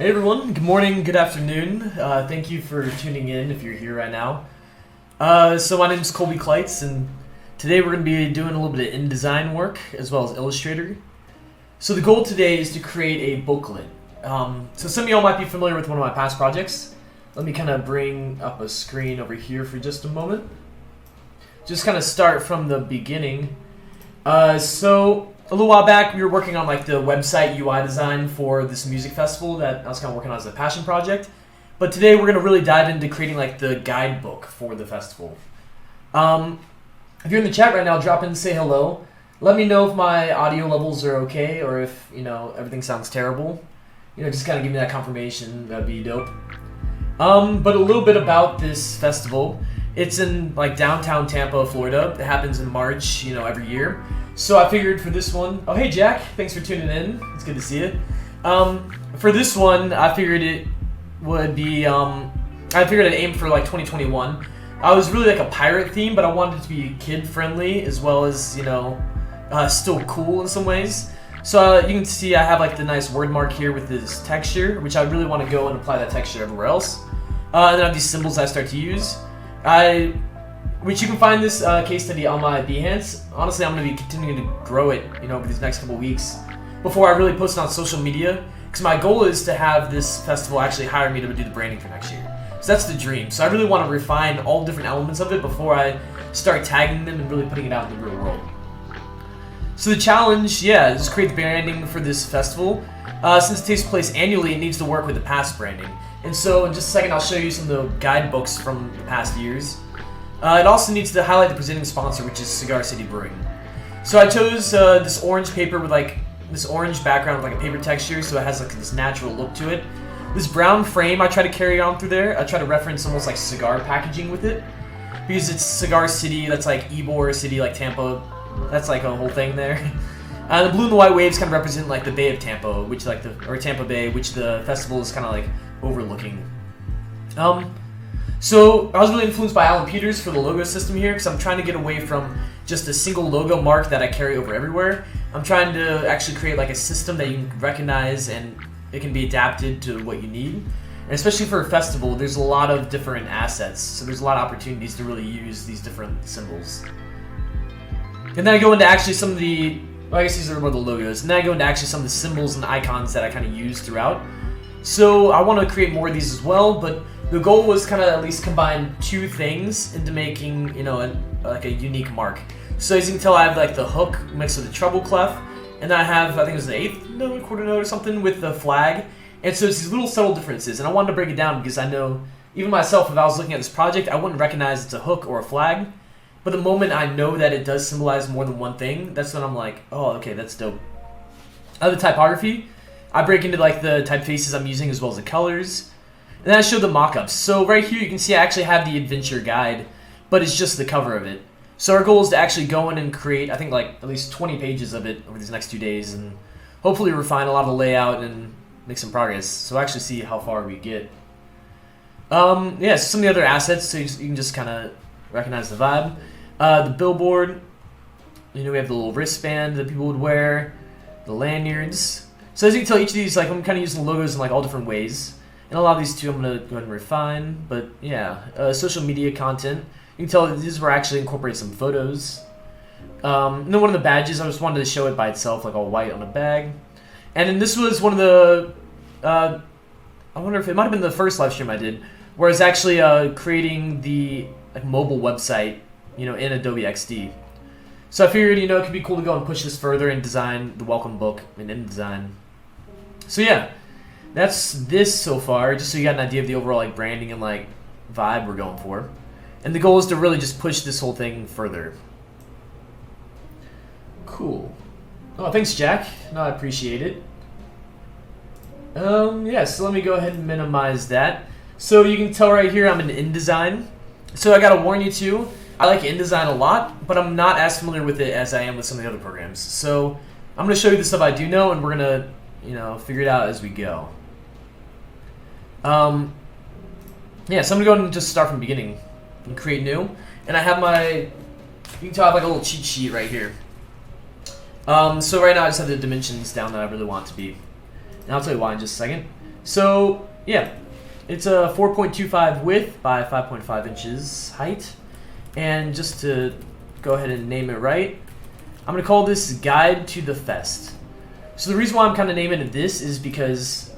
Hey everyone, good morning, good afternoon. Thank you for tuning in if you're here right now. So my name is Colby Kleitz, and today we're going to be doing a little bit of InDesign work as well as Illustrator. So the goal today is to create a booklet. So some of y'all might be familiar with one of my past projects. Let me kind of bring up a screen over here for just a moment. Just kind of start from the beginning. So a little while back, we were working on like the website UI design for this music festival that I was kind of working on as a passion project. But today we're going to really dive into creating like the guidebook for the festival. If you're in the chat right now, drop in and say hello. Let me know if my audio levels are okay or if, everything sounds terrible. Just kind of give me that confirmation. That'd be dope. But a little bit about this festival. It's in like downtown Tampa, Florida. It happens in March, every year. So I figured for this one, oh hey Jack, thanks for tuning in. It's good to see you. For this one, I figured it would be, I figured I'd aim for like 2021. I was really like a pirate theme, but I wanted it to be kid friendly as well as, still cool in some ways. So you can see I have like the nice word mark here with this texture, which I really want to go and apply that texture everywhere else. And then I have these symbols I start to use. Which you can find this case study on my Behance. Honestly, I'm going to be continuing to grow it, over these next couple weeks before I really post it on social media. Because my goal is to have this festival actually hire me to do the branding for next year. So that's the dream. So I really want to refine all different elements of it before I start tagging them and really putting it out in the real world. So the challenge, is create the branding for this festival. Since it takes place annually, it needs to work with the past branding. And so in just a second, I'll show you some of the guidebooks from the past years. It also needs to highlight the presenting sponsor, which is Cigar City Brewing. So I chose this orange paper with like this orange background with like a paper texture, so it has like this natural look to it. This brown frame I try to carry on through there. I try to reference almost like cigar packaging with it, because it's Cigar City. That's like Ybor City, like Tampa. That's like a whole thing there. The blue and the white waves kind of represent like the Bay of Tampa, which or Tampa Bay, which the festival is kind of like overlooking. So I was really influenced by Alan Peters for the logo system here, because I'm trying to get away from just a single logo mark that I carry over everywhere. I'm trying to actually create like a system that you can recognize and it can be adapted to what you need. And especially for a festival, there's a lot of different assets, so there's a lot of opportunities to really use these different symbols. And then I go into actually some of the, I guess these are more the logos, and then I go into actually some of the symbols and icons that I kind of use throughout. So I want to create more of these as well, but the goal was kind of at least combine two things into making, like a unique mark. So as you can tell, I have like the hook mixed with the treble clef, and then I have, I think it was the eighth note, quarter note or something with the flag. And so it's these little subtle differences, and I wanted to break it down because I know, even myself, if I was looking at this project, I wouldn't recognize it's a hook or a flag. But the moment I know that it does symbolize more than one thing, that's when I'm like, oh, okay, that's dope. The typography, I break into like the typefaces I'm using as well as the colors. And then I show the mock-ups. So right here you can see I actually have the adventure guide, but it's just the cover of it. So our goal is to actually go in and create, I think like at least 20 pages of it over these next 2 days, and hopefully refine a lot of the layout and make some progress. So actually see how far we get. So some of the other assets, so you can just kind of recognize the vibe. The billboard, we have the little wristband that people would wear, the lanyards. So as you can tell, each of these, like I'm kind of using the logos in like all different ways. And a lot of these too, I'm going to go ahead and refine. But social media content. You can tell that these were actually incorporate some photos. And then one of the badges, I just wanted to show it by itself, like all white on a bag. And then this was one of the, I wonder if it might have been the first live stream I did, where I was actually creating the like mobile website, in Adobe XD. So I figured, it could be cool to go and push this further and design the welcome book in InDesign. So that's this so far, just so you got an idea of the overall like branding and like vibe we're going for. And the goal is to really just push this whole thing further. Cool. Oh, thanks Jack. No, I appreciate it. So let me go ahead and minimize that. So you can tell right here I'm in InDesign. So I gotta warn you too, I like InDesign a lot, but I'm not as familiar with it as I am with some of the other programs. So I'm gonna show you the stuff I do know, and we're gonna, figure it out as we go. So I'm gonna go ahead and just start from the beginning and create new. And I have you can tell I have like a little cheat sheet right here. So right now I just have the dimensions down that I really want it to be. And I'll tell you why in just a second. So yeah, it's a 4.25 width by 5.5 inches height. And just to go ahead and name it right, I'm going to call this Guide to the Fest. So the reason why I'm kind of naming it this is because...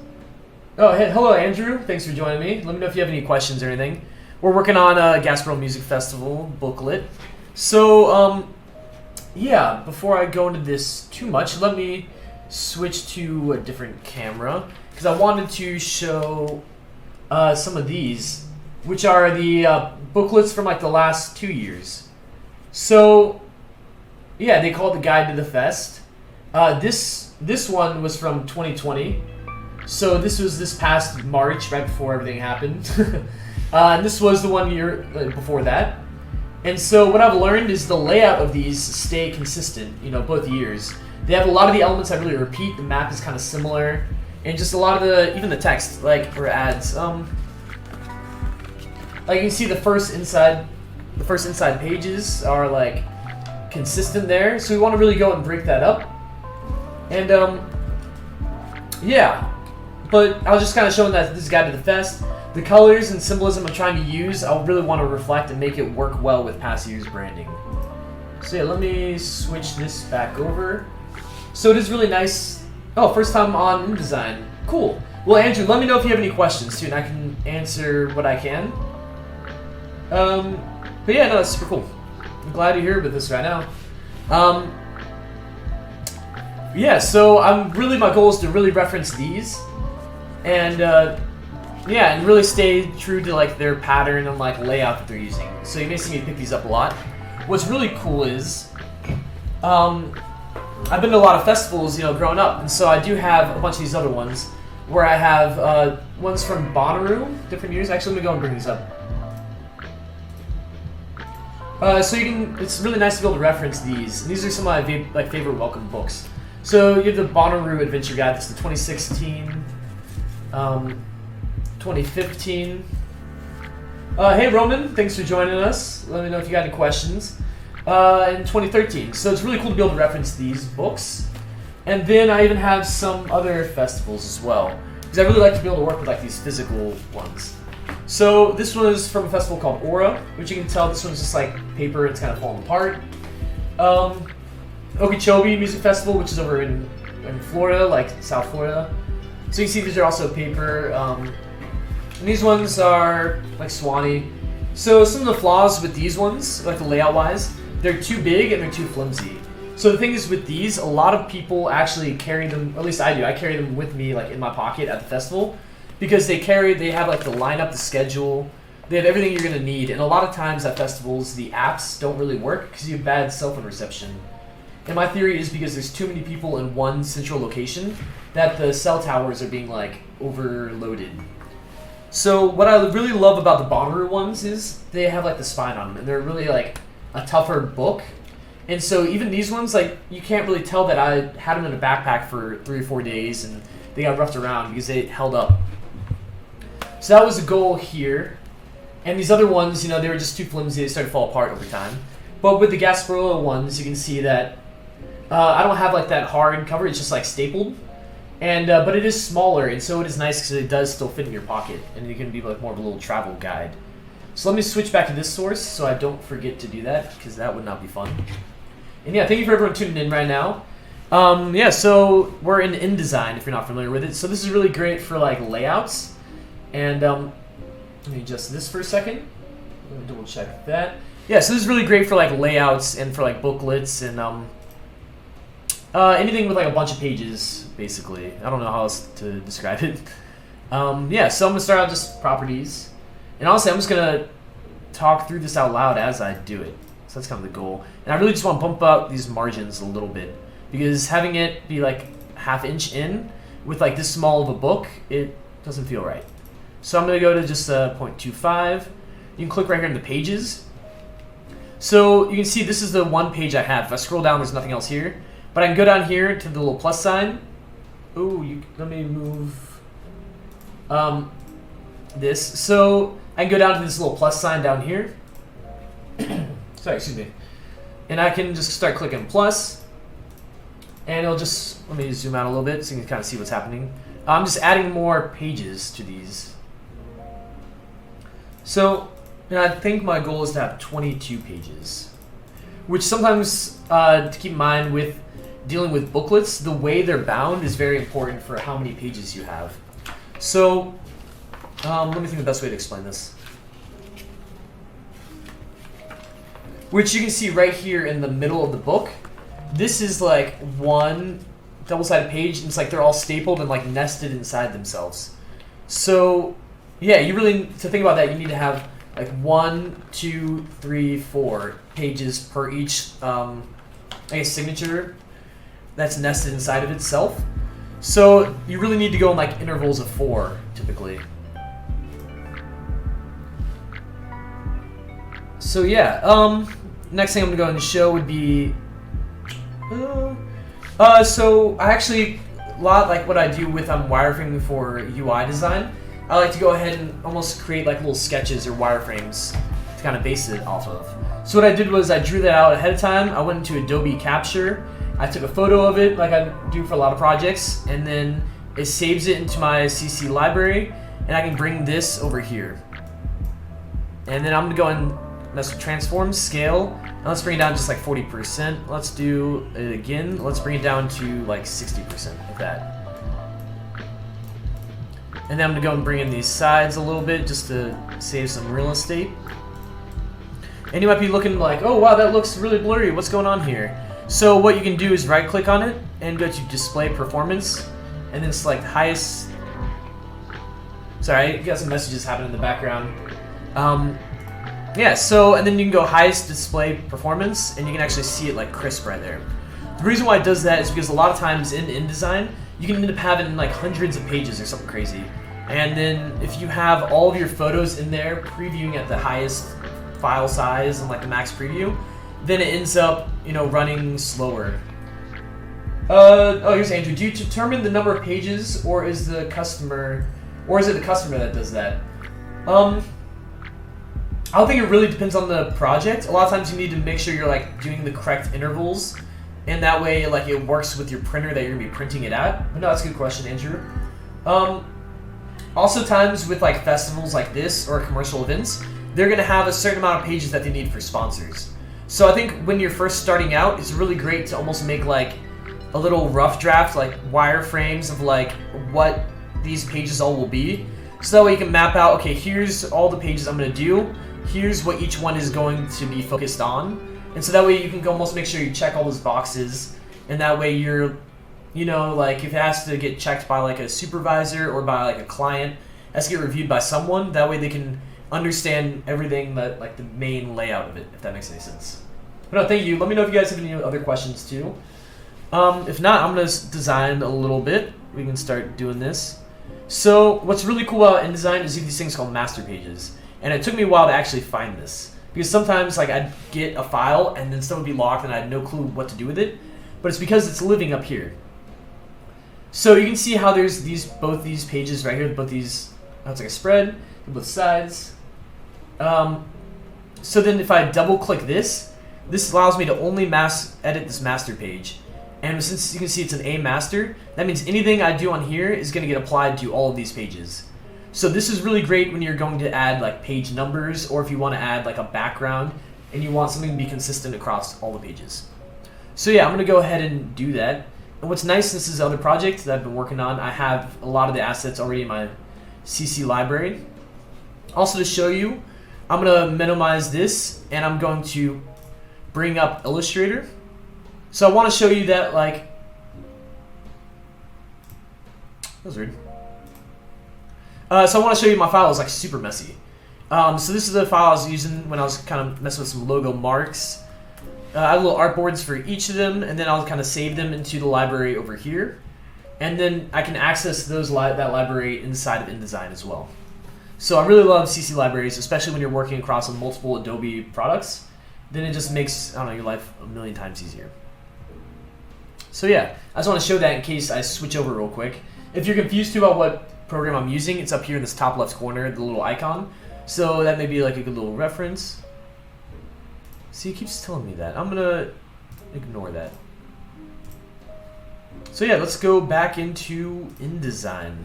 Oh, hey, hello Andrew. Thanks for joining me. Let me know if you have any questions or anything. We're working on a Gasparilla Music Festival booklet. So, yeah, before I go into this too much, let me switch to a different camera. Because I wanted to show some of these, which are the booklets from like the last 2 years. So, yeah, they call it the Guide to the Fest. This one was from 2020. So this was this past March, right before everything happened. And this was the 1 year before that. And so what I've learned is the layout of these stay consistent, both years. They have a lot of the elements that really repeat. The map is kind of similar. And just a lot of even the text, for ads. Like you can see the first inside pages are like consistent there. So we want to really go and break that up. And yeah, but I was just kind of showing that this is Guide to the Fest. The colors and symbolism I'm trying to use, I really want to reflect and make it work well with past years' branding. So yeah, let me switch this back over. So it is really nice. Oh, first time on InDesign. Cool. Well, Andrew, let me know if you have any questions too, and I can answer what I can. But yeah, no, that's super cool. I'm glad you're here with us right now. Yeah, so my goal is to really reference these, and yeah, and really stay true to like their pattern and like layout that they're using. So you may see me pick these up a lot. What's really cool is, I've been to a lot of festivals, growing up, and so I do have a bunch of these other ones where I have ones from Bonnaroo, different years. Actually, let me go and bring these up. So it's really nice to be able to reference these. And these are some of my favorite welcome books. So you have the Bonnaroo Adventure Guide. That's the 2016, 2015. Hey Roman, thanks for joining us. Let me know if you got any questions. In 2013. So it's really cool to be able to reference these books. And then I even have some other festivals as well, because I really like to be able to work with like these physical ones. So this one is from a festival called Aura, which you can tell this one's just like paper, it's kind of falling apart. Okeechobee Music Festival, which is over in Florida, like South Florida. So you can see these are also paper. And these ones are like Swanee. So some of the flaws with these ones, like the layout wise, they're too big and they're too flimsy. So the thing is with these, a lot of people actually carry them, at least I do, I carry them with me like in my pocket at the festival, because they have like the lineup, the schedule, they have everything you're gonna need. And a lot of times at festivals, the apps don't really work because you have bad cell phone reception. And my theory is because there's too many people in one central location that the cell towers are being like overloaded. So what I really love about the Bonnaroo ones is they have like the spine on them, and they're really like a tougher book. And so even these ones, like you can't really tell that I had them in a backpack for 3 or 4 days and they got roughed around because they held up. So that was the goal here. And these other ones, they were just too flimsy, they started to fall apart over time. But with the Gasparilla ones, you can see that I don't have like that hard cover, it's just like stapled. And but it is smaller, and so it is nice because it does still fit in your pocket, and it can be like more of a little travel guide. So let me switch back to this source so I don't forget to do that, because that would not be fun. And yeah, thank you for everyone tuning in right now. Yeah, so we're in InDesign if you're not familiar with it. So this is really great for like layouts. And let me adjust this for a second. Let me double check that. Yeah, so this is really great for like layouts and for like booklets and anything with like a bunch of pages, basically. I don't know how else to describe it. Yeah, so I'm gonna start out just properties. And honestly, I'm just gonna talk through this out loud as I do it. So that's kind of the goal. And I really just want to bump out these margins a little bit, because having it be like ½ inch in with like this small of a book, it doesn't feel right. So I'm gonna go to just 0.25. You can click right here in the pages. So you can see this is the one page I have. If I scroll down, there's nothing else here. But I can go down here to the little plus sign. Ooh, let me move this. So I can go down to this little plus sign down here. Sorry, excuse me. And I can just start clicking plus. And it'll just, let me zoom out a little bit so you can kind of see what's happening. I'm just adding more pages to these. So, I think my goal is to have 22 pages, which sometimes, to keep in mind with dealing with booklets, the way they're bound is very important for how many pages you have. So, let me think the best way to explain this. Which you can see right here in the middle of the book. This is like one double-sided page, and it's like they're all stapled and like nested inside themselves. So, yeah, you really, to think about that, you need to have like 1, 2, 3, 4 pages per each, I guess, signature that's nested inside of itself. So you really need to go in like intervals of 4, typically. So yeah, next thing I'm gonna go ahead and show would be, so I actually, a lot like what I do with wireframing for UI design, I like to go ahead and almost create like little sketches or wireframes to kind of base it off of. So what I did was I drew that out ahead of time. I went into Adobe Capture. I took a photo of it like I do for a lot of projects, and then it saves it into my CC library, and I can bring this over here. And then I'm gonna go and mess with transform, scale, and let's bring it down just like 40%. Let's do it again. Let's bring it down to like 60% of that. And then I'm gonna go and bring in these sides a little bit just to save some real estate. And you might be looking like, oh wow, that looks really blurry. What's going on here? So what you can do is right click on it and go to display performance, and then select highest. Sorry, you got some messages happening in the background. Yeah, so, and then you can go highest display performance, and you can actually see it like crisp right there. The reason why it does that is because a lot of times in InDesign, you can end up having like hundreds of pages or something crazy. And then if you have all of your photos in there previewing at the highest file size and like the max preview, then it ends up, you know, running slower. Oh, here's Andrew. Do you determine the number of pages, or is it the customer that does that? I don't think it really depends on the project. A lot of times you need to make sure you're like doing the correct intervals, and that way like it works with your printer that you're gonna be printing it at. But no, that's a good question, Andrew. Also times with like festivals like this or commercial events, they're gonna have a certain amount of pages that they need for sponsors. So I think when you're first starting out, it's really great to almost make like a little rough draft, like wireframes of like what these pages all will be. So that way you can map out, okay, here's all the pages I'm gonna do. Here's what each one is going to be focused on. And so that way you can almost make sure you check all those boxes, and that way you're, you know, like if it has to get checked by like a supervisor or by like a client, it has to get reviewed by someone, that way they can understand everything, that like the main layout of it, if that makes any sense. But no, thank you. Let me know if you guys have any other questions too. If not, I'm going to design a little bit. We can start doing this. So what's really cool about InDesign is you have these things called master pages. And it took me a while to actually find this, because sometimes like I'd get a file and then stuff would be locked and I had no clue what to do with it. But it's because it's living up here. So you can see how there's both these pages right here, both these, it's like a spread, both sides. So then if I double click this allows me to only edit this master page. And since you can see it's an A master, that means anything I do on here is going to get applied to all of these pages. So this is really great when you're going to add like page numbers, or if you want to add like a background and you want something to be consistent across all the pages. So yeah, I'm going to go ahead and do that. And what's nice, this is other project that I've been working on, I have a lot of the assets already in my CC library. Also to show you, I'm going to minimize this and I'm going to bring up Illustrator. So I want to show you that like, that was weird. So I want to show you my file is like super messy. So this is the file I was using when I was kind of messing with some logo marks. I have little artboards for each of them, and then I'll kind of save them into the library over here. And then I can access that library inside of InDesign as well. So I really love CC libraries, especially when you're working across multiple Adobe products. Then it just makes, I don't know, your life a million times easier. So yeah, I just want to show that in case I switch over real quick. If you're confused too about what program I'm using, it's up here in this top left corner, the little icon. So that may be like a good little reference. See, it keeps telling me that. I'm gonna ignore that. So yeah, let's go back into InDesign.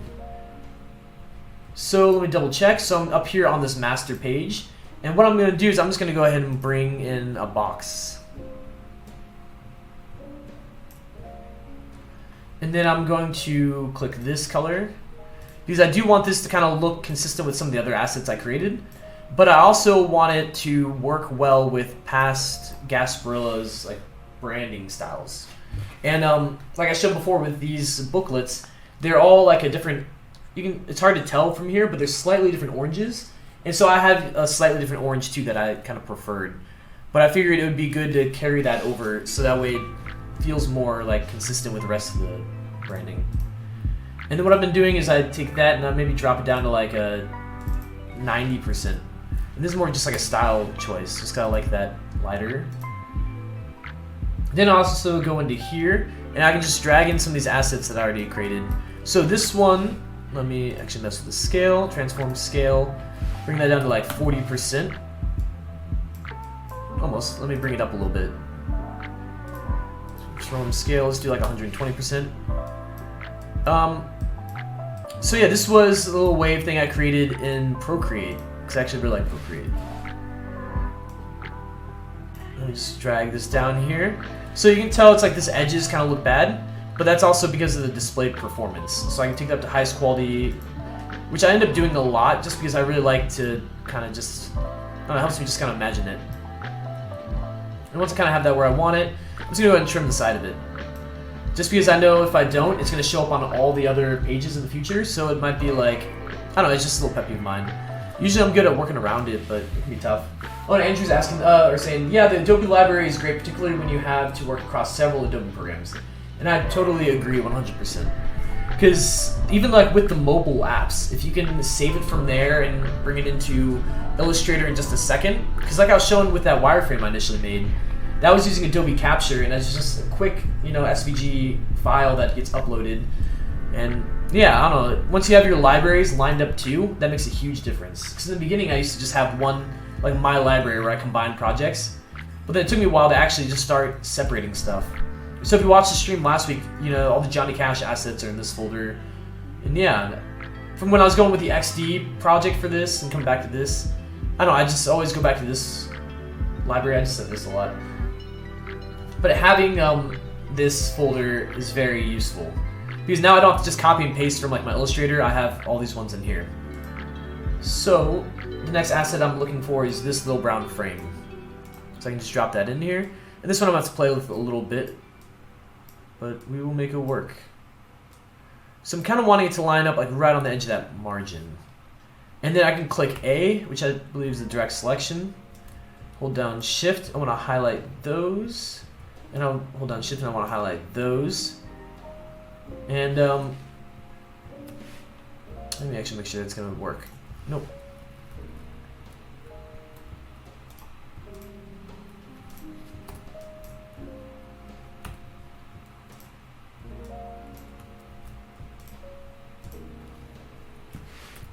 So let me double check. So I'm up here on this master page. And what I'm going to do is I'm just going to go ahead and bring in a box. And then I'm going to click this color, because I do want this to kind of look consistent with some of the other assets I created. But I also want it to work well with past Gasparilla's like branding styles. And like I showed before with these booklets, they're all like a different, it's hard to tell from here, but they're slightly different oranges. And so I have a slightly different orange too that I kind of preferred. But I figured it would be good to carry that over so that way it feels more like consistent with the rest of the branding. And then what I've been doing is I take that and I maybe drop it down to like a 90%. And this is more just like a style choice, just kind of like that lighter. Then I also go into here and I can just drag in some of these assets that I already created. So this one, let me actually mess with the scale, transform scale, bring that down to like 40%. Almost, let me bring it up a little bit. Transform scale, let's do like 120%. So yeah, this was a little wave thing I created in Procreate, because I actually really like Procreate. Let me just drag this down here. So you can tell it's like this edges kind of look bad, but that's also because of the display performance. So I can take that up to highest quality, which I end up doing a lot just because I really like to kind of just, I don't know, it helps me just kind of imagine it. And once I kind of have that where I want it, I'm just going to go ahead and trim the side of it. Just because I know if I don't, it's going to show up on all the other pages in the future, so it might be like, I don't know, it's just a little pet peeve of mine. Usually I'm good at working around it, but it can be tough. Oh, and Andrew's asking, or saying, yeah, the Adobe library is great, particularly when you have to work across several Adobe programs. And I totally agree 100%. Because even like with the mobile apps, if you can save it from there and bring it into Illustrator in just a second, because like I was showing with that wireframe I initially made, that was using Adobe Capture, and it's just a quick, SVG file that gets uploaded. And yeah, I don't know, once you have your libraries lined up too, that makes a huge difference. Because in the beginning I used to just have one, like my library where I combined projects, but then it took me a while to actually just start separating stuff. So if you watched the stream last week, all the Johnny Cash assets are in this folder. And yeah, from when I was going with the XD project for this and coming back to this, I don't know, I just always go back to this library. I just said this a lot. But having this folder is very useful, because now I don't have to just copy and paste from like my Illustrator. I have all these ones in here. So the next asset I'm looking for is this little brown frame. So I can just drop that in here. And this one I'm going to have to play with a little bit, but we will make it work. So I'm kind of wanting it to line up like right on the edge of that margin. And then I can click A, which I believe is the direct selection. Hold down Shift, I want to highlight those. And I'll hold down Shift and I want to highlight those. And let me actually make sure it's going to work. Nope.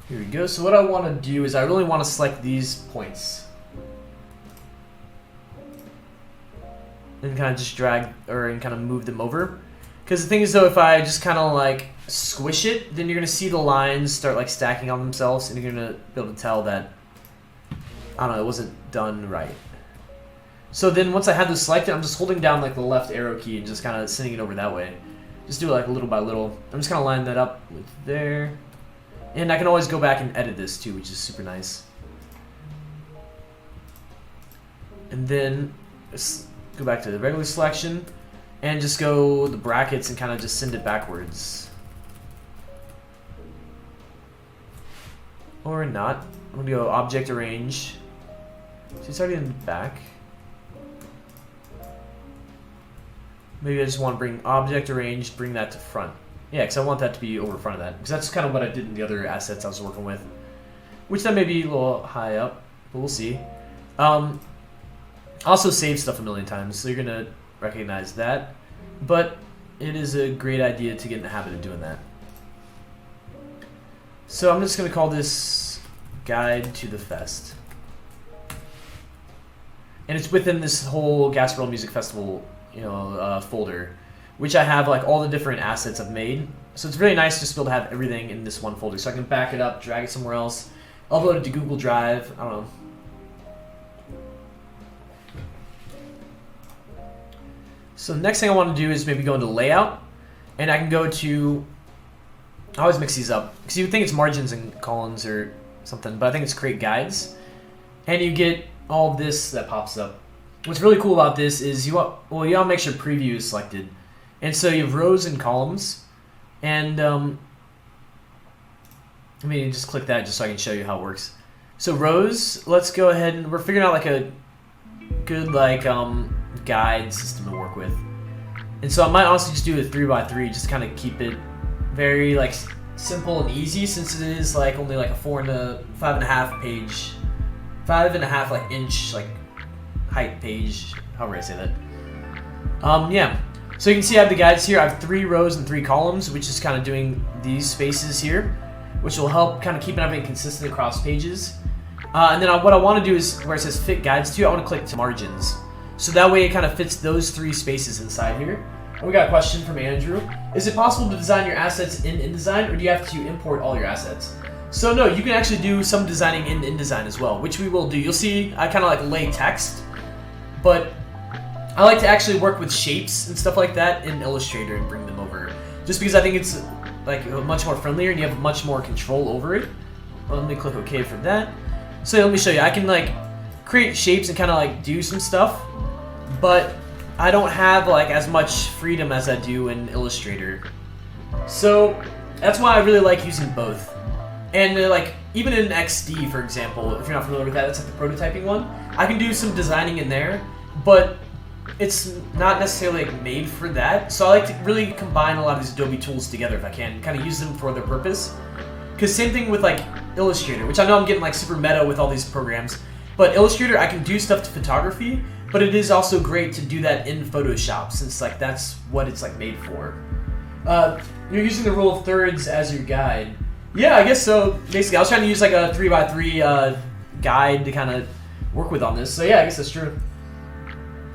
Here we go. So what I want to do is I really want to select these points. And kind of just drag and kind of move them over. Because the thing is though, if I just kind of like squish it, then you're going to see the lines start like stacking on themselves, and you're going to be able to tell that, I don't know, it wasn't done right. So then once I have this selected, I'm just holding down like the left arrow key and just kind of sending it over that way. Just do it like little by little. I'm just kind of lining that up with there. And I can always go back and edit this too, which is super nice. And then let's go back to the regular selection and just go the brackets and kind of just send it backwards. Or not. I'm going to go object arrange. So it's already in the back. Maybe I just want to bring object arrange, bring that to front. Yeah, because I want that to be over front of that. Because that's kind of what I did in the other assets I was working with. Which that may be a little high up, but we'll see. Also save stuff a million times, so you're going to recognize that. But it is a great idea to get in the habit of doing that. So I'm just going to call this Guide to the Fest. And it's within this whole Gasparilla Music Festival folder. which I have like all the different assets I've made. So it's really nice just to be able to have everything in this one folder. So I can back it up, drag it somewhere else, upload it to Google Drive. I don't know. So the next thing I want to do is maybe go into layout, and I can go to, I always mix these up because you would think it's margins and columns or something, but I think it's create guides, and you get all this that pops up. What's really cool about this is you want to make sure preview is selected, and so you have rows and columns, and let me just click that just so I can show you how it works. So rows, let's go ahead and we're figuring out like a good like guide system to work with, and so I might also just do a 3x3 just to kind of keep it very like simple and easy, since it is like only like a 5.5 page, 5.5 like inch like height page, however I say that. Yeah, so you can see I have the guides here. I have 3 rows and 3 columns, which is kind of doing these spaces here, which will help kind of keeping everything consistent across pages. And then what I want to do is where it says fit guides to, I want to click to margins. So that way it kind of fits those 3 spaces inside here. And we got a question from Andrew. Is it possible to design your assets in InDesign, or do you have to import all your assets? So no, you can actually do some designing in InDesign as well, which we will do. You'll see I kind of like lay text, but I like to actually work with shapes and stuff like that in Illustrator and bring them over, just because I think it's like much more friendlier and you have much more control over it. Well, let me click OK for that. So let me show you. I can like create shapes and kind of like do some stuff, but I don't have like as much freedom as I do in Illustrator. So that's why I really like using both. And like even in XD, for example, if you're not familiar with that, that's like the prototyping one. I can do some designing in there, but it's not necessarily like made for that. So I like to really combine a lot of these Adobe tools together if I can, kind of use them for their purpose. Because same thing with like Illustrator, which I know I'm getting like super meta with all these programs, but Illustrator, I can do stuff to photography, but it is also great to do that in Photoshop, since like that's what it's like made for. You're using the rule of thirds as your guide. Yeah, I guess so. Basically, I was trying to use like a 3x3 guide to kind of work with on this. So yeah, I guess that's true.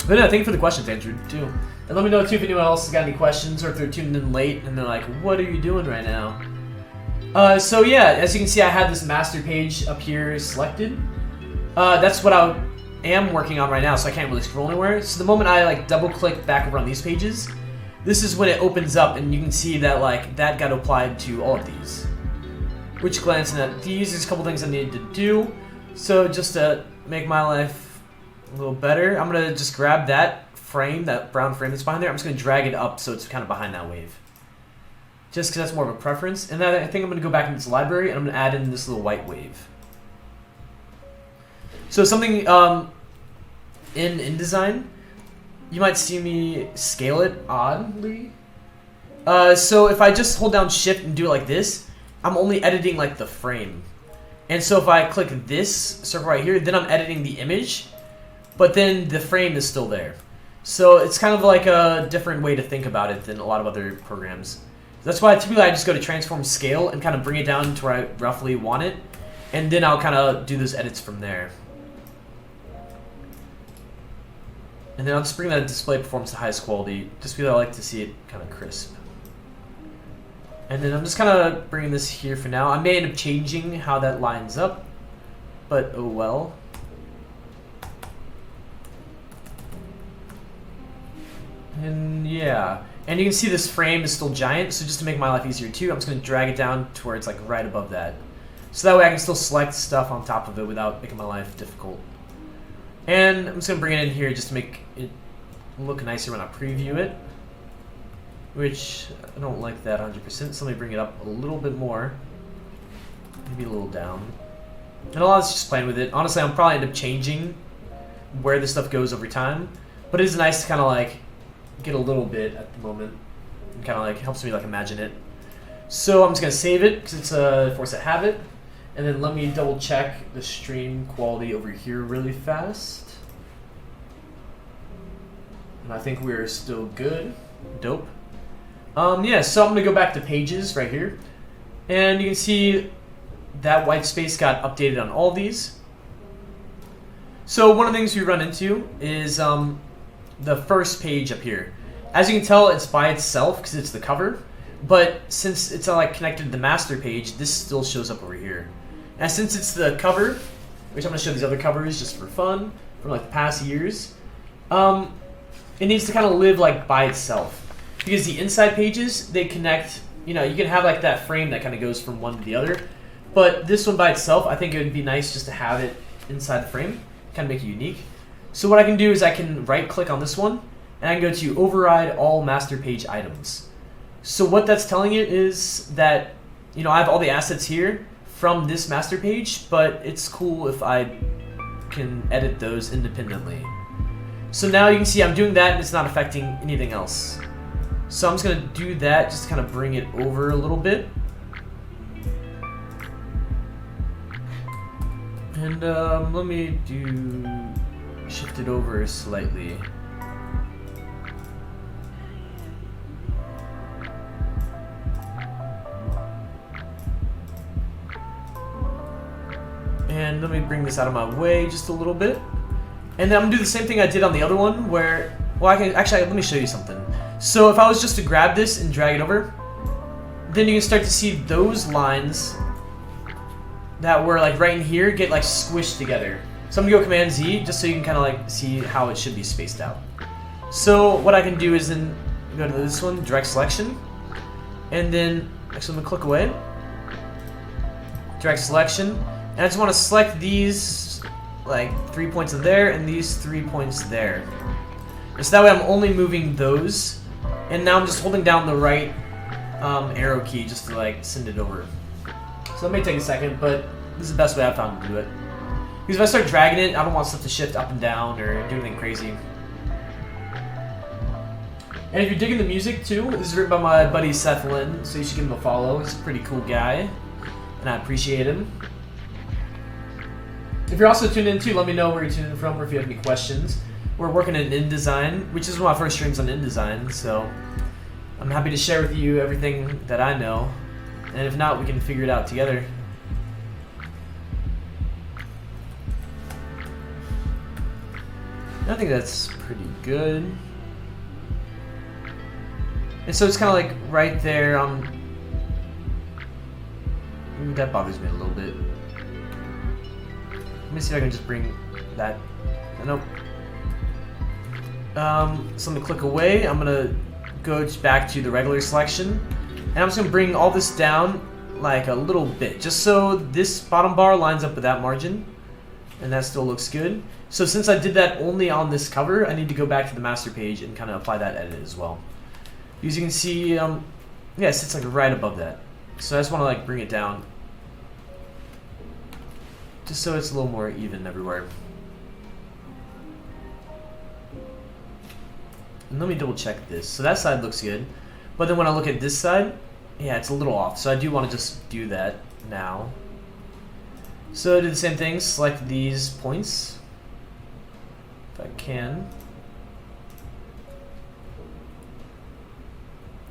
But yeah, thank you for the questions, Andrew, too. And let me know too if anyone else has got any questions, or if they're tuned in late and they're like, what are you doing right now? So yeah, as you can see, I had this master page up here selected. That's what I am working on right now, so I can't really scroll anywhere. So the moment I like double click back over on these pages, this is when it opens up, and you can see that like that got applied to all of these. Which glancing at these, there's a couple things I needed to do. So just to make my life a little better, I'm gonna just grab that frame, that brown frame that's behind there. I'm just gonna drag it up so it's kind of behind that wave. Just because that's more of a preference. And then I think I'm gonna go back into this library and I'm gonna add in this little white wave. So something in InDesign, you might see me scale it oddly. So if I just hold down Shift and do it like this, I'm only editing like the frame. And so if I click this circle right here, then I'm editing the image, but then the frame is still there. So it's kind of like a different way to think about it than a lot of other programs. That's why typically I just go to transform scale and kind of bring it down to where I roughly want it, and then I'll kind of do those edits from there. And then I'll just bring that display performance to highest quality, just because I like to see it kind of crisp. And then I'm just kind of bringing this here for now. I may end up changing how that lines up, but oh well. And yeah, and you can see this frame is still giant, so just to make my life easier too, I'm just going to drag it down to where it's like right above that. So that way I can still select stuff on top of it without making my life difficult. And I'm just going to bring it in here just to make it look nicer when I preview it, which I don't like that 100%, so let me bring it up a little bit more, maybe a little down. And a lot of it's just playing with it. Honestly, I'll probably end up changing where this stuff goes over time, but it is nice to kind of like get a little bit at the moment, and kind of like helps me like imagine it. So I'm just going to save it because it's a force that habit. And then let me double check the stream quality over here really fast. And I think we're still good. Dope. Yeah, so I'm going to go back to pages right here. And you can see that white space got updated on all these. So one of the things we run into is the first page up here. As you can tell, it's by itself because it's the cover. But since it's like connected to the master page, this still shows up over here. And since it's the cover, which I'm going to show these other covers just for fun from like the past years, it needs to kind of live like by itself. Because the inside pages, they connect, you know, you can have like that frame that kind of goes from one to the other. But this one by itself, I think it would be nice just to have it inside the frame, kind of make it unique. So what I can do is I can right click on this one, and I can go to override all master page items. So what that's telling it is that, you know, I have all the assets here from this master page, but it's cool if I can edit those independently. So now you can see I'm doing that and it's not affecting anything else. So I'm just going to do that just to kind of bring it over a little bit. And let me shift it over slightly. And let me bring this out of my way just a little bit. And then I'm gonna do the same thing I did on the other one where, well, I can actually, let me show you something. So if I was just to grab this and drag it over, then you can start to see those lines that were like right in here get like squished together. So I'm gonna go Command Z just so you can kind of like see how it should be spaced out. So what I can do is then go to this one, direct selection, and then actually I'm gonna click away, direct selection, and I just want to select these like 3 points in there and these 3 points there. And so that way I'm only moving those, and now I'm just holding down the right arrow key just to like send it over. So it may take a second, but this is the best way I've found to do it. Because if I start dragging it, I don't want stuff to shift up and down or do anything crazy. And if you're digging the music too, this is written by my buddy Seth Lynn, so you should give him a follow. He's a pretty cool guy, and I appreciate him. If you're also tuned in too, let me know where you're tuning in from or if you have any questions. We're working in InDesign, which is one of my first streams on InDesign, so I'm happy to share with you everything that I know. And if not, we can figure it out together. I think that's pretty good. And so it's kind of like right there on... That bothers me a little bit. Let me see if I can just bring that... Nope. So I'm going to click away. I'm going to go back to the regular selection. And I'm just going to bring all this down like a little bit. Just so this bottom bar lines up with that margin. And that still looks good. So since I did that only on this cover, I need to go back to the master page and kind of apply that edit as well. As you can see, yeah, it sits like right above that. So I just want to like bring it down. Just so it's a little more even everywhere. And let me double check this. So that side looks good. But then when I look at this side, yeah, it's a little off. So I do want to just do that now. So do the same thing, select these points. If I can.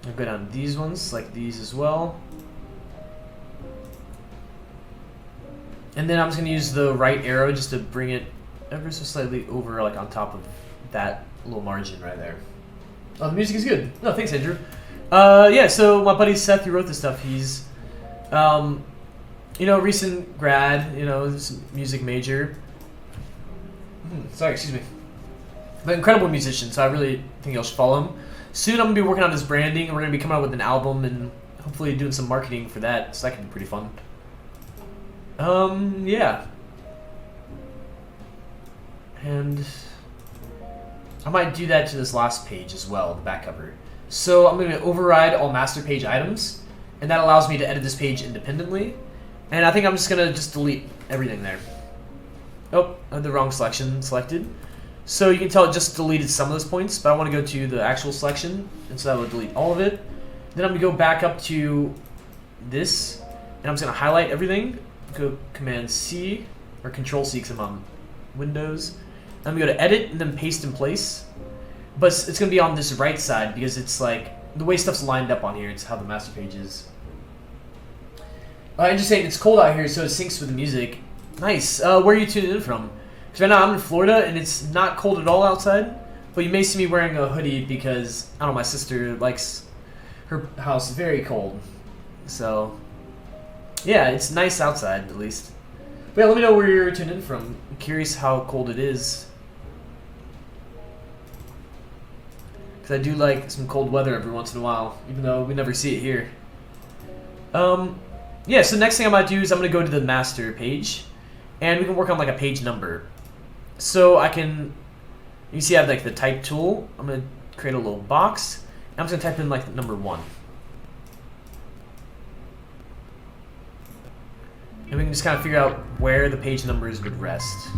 I'll go down to these ones, select these as well. And then I'm just going to use the right arrow just to bring it ever so slightly over, like on top of that little margin right there. Oh, the music is good. No, thanks, Andrew. Yeah, so my buddy Seth, who wrote this stuff, he's, you know, recent grad, you know, music major. Sorry, excuse me. But incredible musician, so I really think y'all should follow him. Soon I'm going to be working on his branding, and we're going to be coming out with an album and hopefully doing some marketing for that, so that can be pretty fun. Yeah. And I might do that to this last page as well, the back cover. So I'm going to override all master page items, and that allows me to edit this page independently. And I think I'm just going to just delete everything there. Oh, I had the wrong selection selected. So you can tell it just deleted some of those points, but I want to go to the actual selection, and so that will delete all of it. Then I'm going to go back up to this, and I'm just going to highlight everything. Go Command C, or Control C because I'm on Windows. I'm going to go to Edit, and then Paste in Place. But it's going to be on this right side, because it's like, the way stuff's lined up on here, it's how the master page is. And just saying, it's cold out here, so it syncs with the music. Nice. Where are you tuning in from? Because right now I'm in Florida, and it's not cold at all outside, But you may see me wearing a hoodie because, I don't know, my sister likes her house very cold. So, yeah, it's nice outside at least. But yeah, let me know where you're tuned in from. I'm curious how cold it is. Because I do like some cold weather every once in a while, even though we never see it here. Yeah, so next thing I might do is I'm going to go to the master page. And we can work on like a page number. So I can, you see I have like the type tool. I'm going to create a little box. And I'm just going to type in like the number 1. And we can just kind of figure out where the page numbers would rest.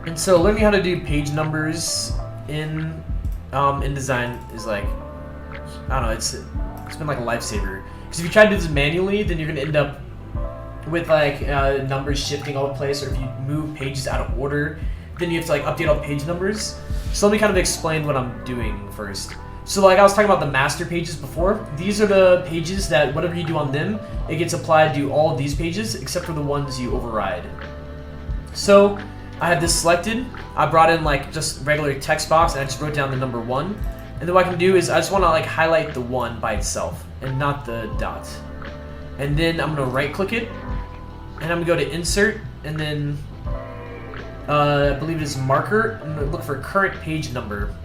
And so learning how to do page numbers in InDesign is like, I don't know, it's been like a lifesaver. Because if you try to do this manually, then you're going to end up with like numbers shifting all over the place, or if you move pages out of order, then you have to like update all the page numbers. So let me kind of explain what I'm doing first. So like I was talking about the master pages before, these are the pages that whatever you do on them, it gets applied to all of these pages except for the ones you override. So I had this selected, I brought in like just regular text box and I just wrote down the number 1. And then what I can do is I just want to like highlight the 1 by itself and not the dot. And then I'm going to right click it and I'm going to go to insert and then I believe it is marker. I'm going to look for current page number.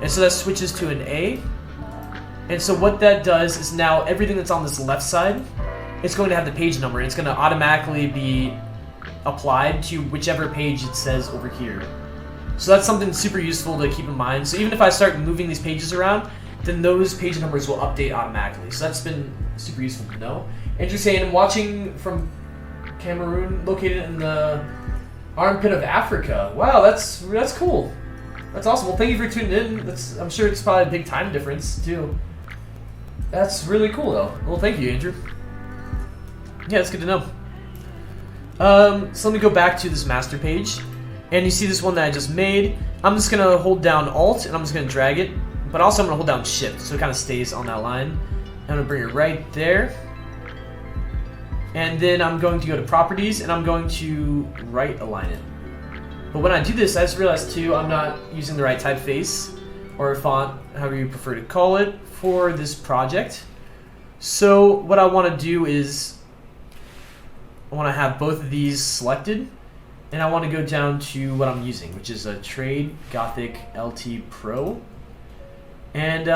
And so that switches to an A. And so what that does is now everything that's on this left side, it's going to have the page number. It's going to automatically be applied to whichever page it says over here. So that's something super useful to keep in mind. So even if I start moving these pages around, then those page numbers will update automatically. So that's been super useful to know. Interesting, I'm watching from Cameroon, located in the armpit of Africa. Wow, that's cool. That's awesome. Well, thank you for tuning in. I'm sure it's probably a big time difference too. That's really cool though. Well, thank you, Andrew. Yeah, that's good to know. So let me go back to this master page. And you see this one that I just made. I'm just going to hold down Alt and I'm just going to drag it. But also I'm going to hold down Shift so it kind of stays on that line. I'm going to bring it right there. And then I'm going to go to Properties and I'm going to right align it. But when I do this, I just realized too, I'm not using the right typeface or font, however you prefer to call it, for this project. So what I want to do is I want to have both of these selected. And I want to go down to what I'm using, which is a Trade Gothic LT Pro. And,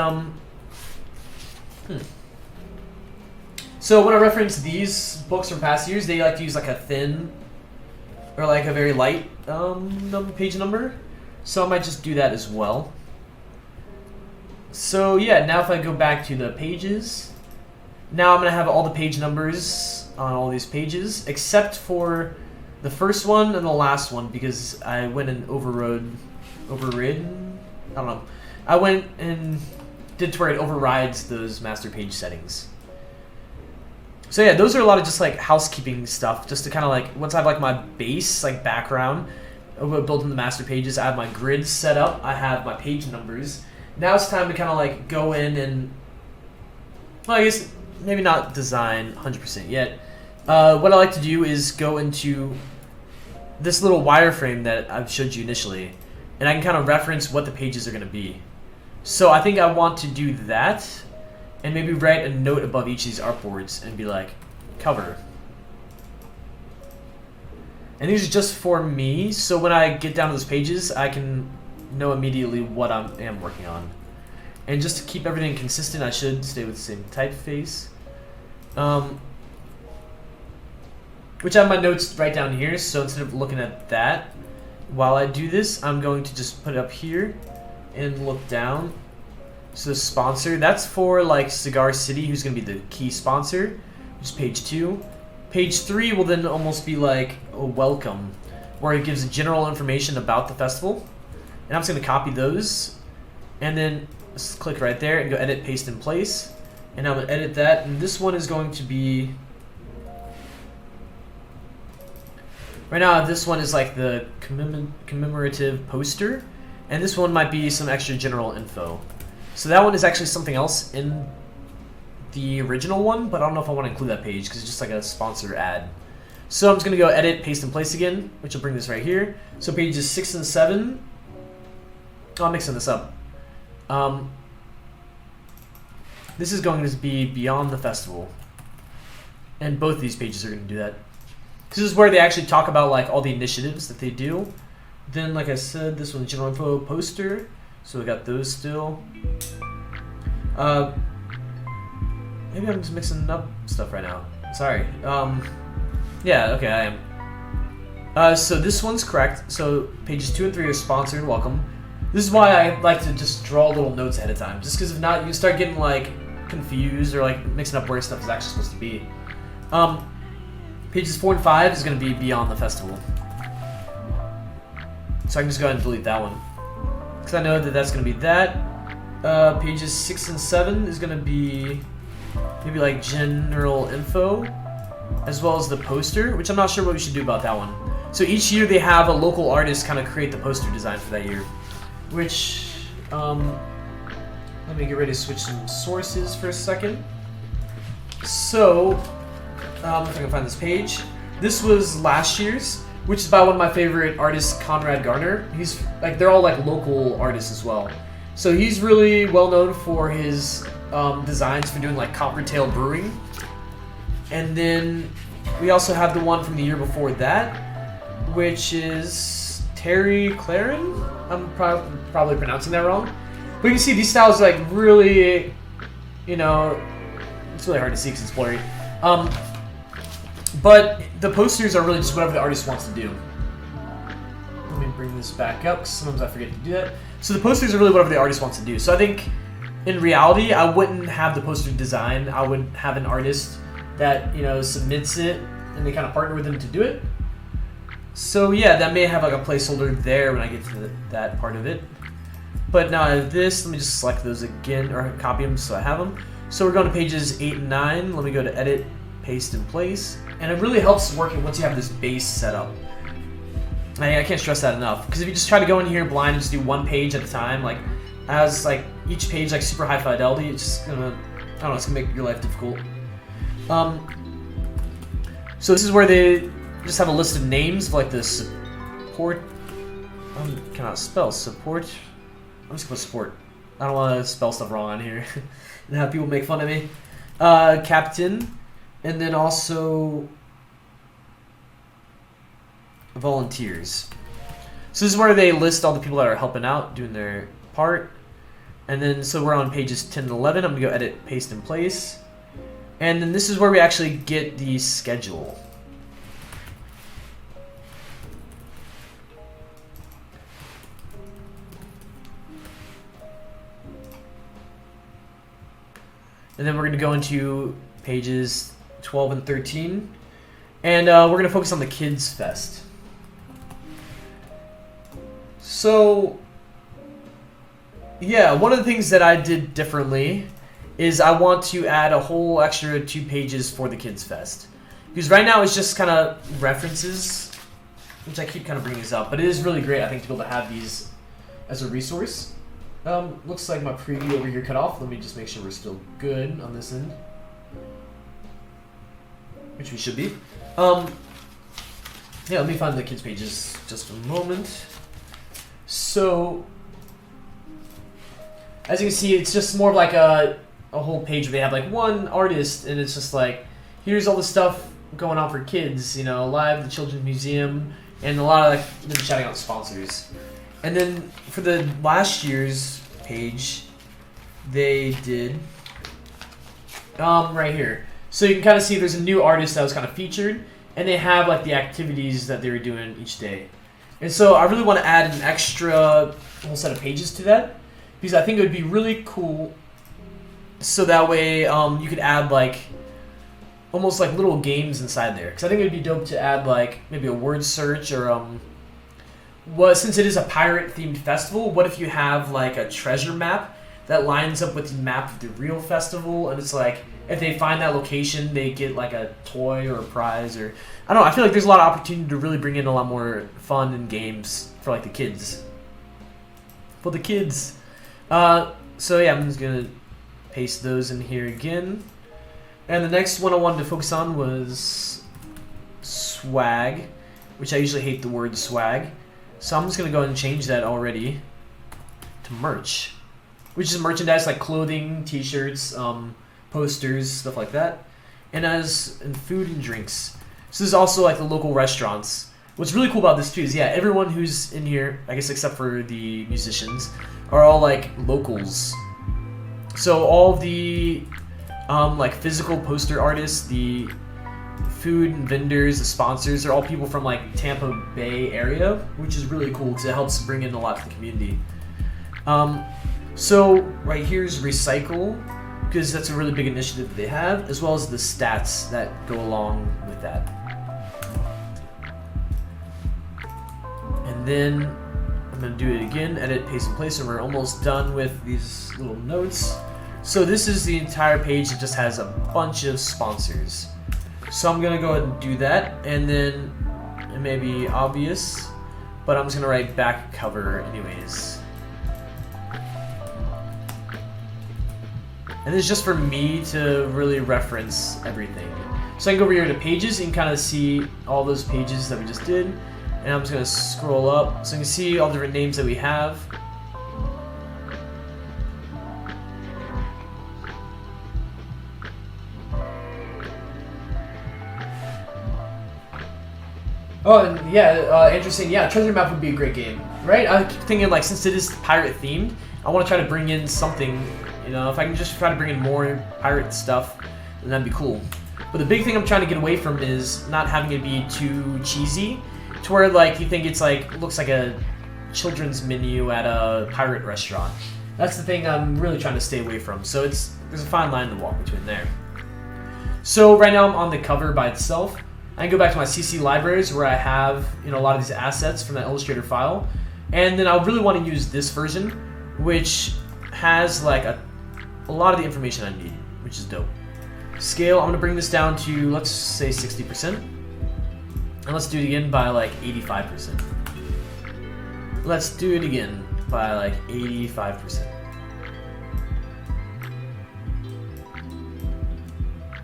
So when I reference these books from past years, they like to use like a thin or like a very light page number. So I might just do that as well. So yeah, now if I go back to the pages, now I'm going to have all the page numbers on all these pages, except for the first one and the last one, because I went and overridden. I don't know. I went and did to where it overrides those master page settings. So yeah, those are a lot of just like housekeeping stuff, just to kind of like, once I have like my base, like background, built in the master pages, I have my grids set up, I have my page numbers. Now it's time to kind of like go in and, well, I guess maybe not design 100% yet. What I like to do is go into this little wireframe that I've showed you initially, and I can kind of reference what the pages are going to be. So I think I want to do that, and maybe write a note above each of these artboards and be like, cover. And these are just for me, so when I get down to those pages, I can know immediately what I am working on. And just to keep everything consistent, I should stay with the same typeface. Which I have my notes right down here, so instead of looking at that while I do this, I'm going to just put it up here and look down. So sponsor, that's for like Cigar City, who's going to be the key sponsor, which is page 2. Page 3 will then almost be like a welcome, where it gives general information about the festival. And I'm just going to copy those, and then just click right there and go edit, paste in place. And I'm going to edit that, and this one is going to be Right now, this one is like the commemorative poster, and this one might be some extra general info. So that one is actually something else in the original one, but I don't know if I want to include that page because it's just like a sponsor ad. So I'm just going to go edit, paste, and place again, which will bring this right here. So pages 6 and 7. Oh, I'm mixing this up. This is going to be Beyond the Festival. And both of these pages are going to do that. This is where they actually talk about like all the initiatives that they do. Then, like I said, this one's general info poster. So we got those still. Maybe I'm just mixing up stuff right now. Sorry. Yeah, okay, I am. So this one's correct. So pages 2 and 3 are sponsored and welcome. This is why I like to just draw little notes ahead of time. Just because if not, you start getting like confused or like mixing up where stuff is actually supposed to be. Pages 4 and 5 is going to be Beyond the Festival. So I can just go ahead and delete that one. Because I know that that's going to be that. Pages 6 and 7 is going to be maybe like general info, as well as the poster, which I'm not sure what we should do about that one. So each year they have a local artist kind of create the poster design for that year. Which, let me get ready to switch some sources for a second. So, if I can find this page. This was last year's, which is by one of my favorite artists, Conrad Garner. He's like, they're all like local artists as well. So he's really well known for his designs for doing like Coppertail Brewing. And then we also have the one from the year before that, which is Terry Claren. I'm probably pronouncing that wrong. But you can see these styles like really, you know, it's really hard to see because it's blurry. But the posters are really just whatever the artist wants to do. Let me bring this back up because sometimes I forget to do that. So the posters are really whatever the artist wants to do. So I think in reality, I wouldn't have the poster design. I would have an artist that, you know, submits it and they kind of partner with them to do it. So yeah, that may have like a placeholder there when I get to that part of it. But now this, let me just select those again, or copy them so I have them. So we're going to pages 8 and 9. Let me go to edit, paste, and place. And it really helps working once you have this base set up. I can't stress that enough. Because if you just try to go in here blind and just do one page at a time, like as like each page like super high fidelity, it's just gonna, I don't know, it's gonna make your life difficult. So this is where they just have a list of names of like the support. I cannot spell support. I'm just gonna support. I don't want to spell stuff wrong on here and have people make fun of me. Captain, and then also volunteers. So this is where they list all the people that are helping out, doing their part. And then so we're on pages 10 and 11. I'm gonna go edit, paste, and place. And then this is where we actually get the schedule. And then we're going to go into pages 12 and 13. And we're going to focus on the Kids Fest. So, yeah, one of the things that I did differently is I want to add a whole extra 2 pages for the Kids Fest. Because right now it's just kind of references, which I keep kind of bringing this up. But it is really great, I think, to be able to have these as a resource. Looks like my preview over here cut off. Let me just make sure we're still good on this end. Which we should be. Yeah, let me find the kids' pages just a moment. So, as you can see, it's just more of like a whole page where they have like one artist, and it's just like, here's all the stuff going on for kids, you know, live at the Children's Museum, and a lot of like them shouting out sponsors. And then for the last year's page, they did right here. So you can kind of see there's a new artist that was kind of featured, and they have like the activities that they were doing each day. And so I really want to add an extra whole set of pages to that, because I think it would be really cool. So that way you could add like almost like little games inside there. Because I think it would be dope to add like maybe a word search or since it is a pirate themed festival, what if you have like a treasure map that lines up with the map of the real festival, and it's like if they find that location, they get like a toy or a prize, or I don't know. I feel like there's a lot of opportunity to really bring in a lot more fun and games for like the kids. For the kids. So yeah, I'm just gonna paste those in here again. And the next one I wanted to focus on was swag, which I usually hate the word swag. So I'm just gonna go ahead and change that already to merch, which is merchandise like clothing, t-shirts, posters, stuff like that. And food and drinks. So this is also like the local restaurants. What's really cool about this too is, yeah, everyone who's in here, I guess except for the musicians, are all like locals. So all of the like physical poster artists, the food vendors, the sponsors, they're all people from like Tampa Bay area, which is really cool because it helps bring in a lot to the community. So right here is recycle, because that's a really big initiative that they have, as well as the stats that go along with that. And then I'm going to do it again, edit, paste, and place, and we're almost done with these little notes. So this is the entire page that just has a bunch of sponsors. So I'm going to go ahead and do that, and then it may be obvious, but I'm just going to write back cover anyways. And this is just for me to really reference everything. So I can go over here to pages and kind of see all those pages that we just did. And I'm just going to scroll up so you can see all the different names that we have. Oh, and yeah, interesting. Yeah, Treasure Map would be a great game, right? I keep thinking, like, since it is pirate themed, I want to try to bring in something. You know, if I can just try to bring in more pirate stuff, then that'd be cool. But the big thing I'm trying to get away from is not having it be too cheesy, to where like you think it's like looks like a children's menu at a pirate restaurant. That's the thing I'm really trying to stay away from. So there's a fine line to walk between there. So right now I'm on the cover by itself. I can go back to my CC libraries where I have, you know, a lot of these assets from that Illustrator file, and then I really want to use this version, which has like a lot of the information I need, which is dope. Scale, I'm going to bring this down to, let's say 60%. And let's do it again by like 85%. Let's do it again by like 85%.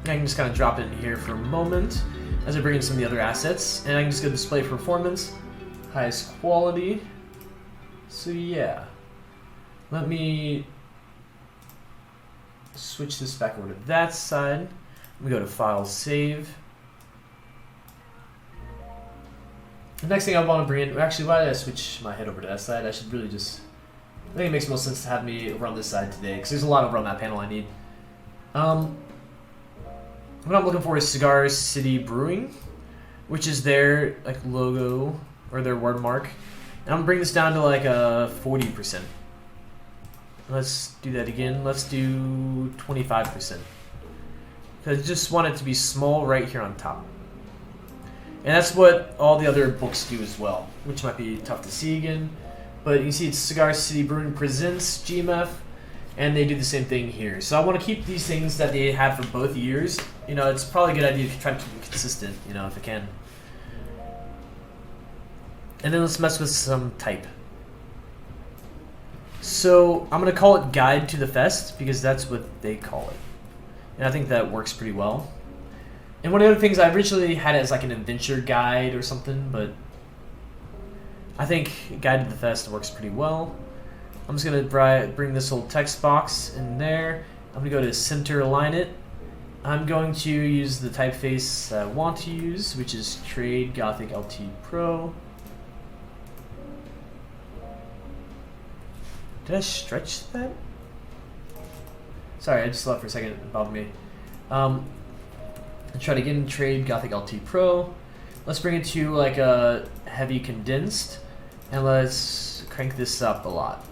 I can just kind of drop it in here for a moment as I bring in some of the other assets. And I can just go display performance, highest quality. So yeah, let me switch this back over to that side. We go to File, Save. The next thing I want to bring in, actually, why did I switch my head over to that side? I should really just, I think it makes most sense to have me over on this side today, because there's a lot over on that panel I need. What I'm looking for is Cigar City Brewing, which is their like logo, or their word mark. And I'm going to bring this down to like a 40%. Let's do that again. Let's do 25%. Because I just want it to be small right here on top. And that's what all the other books do as well, which might be tough to see again. But you can see it's Cigar City Brewing Presents GMF, and they do the same thing here. So I want to keep these things that they have for both years. You know, it's probably a good idea to try to keep them consistent, you know, if I can. And then let's mess with some type. So I'm going to call it Guide to the Fest, because that's what they call it. And I think that works pretty well. And one of the other things, I originally had it as like an adventure guide or something, but I think Guide to the Fest works pretty well. I'm just going to bring this little text box in there. I'm going to go to center align it. I'm going to use the typeface I want to use, which is Trade Gothic LT Pro. Did I stretch that? Sorry, I just left for a second. It bothered me. I'll try to again, Trade Gothic LT Pro. Let's bring it to like a heavy condensed, and let's crank this up a lot.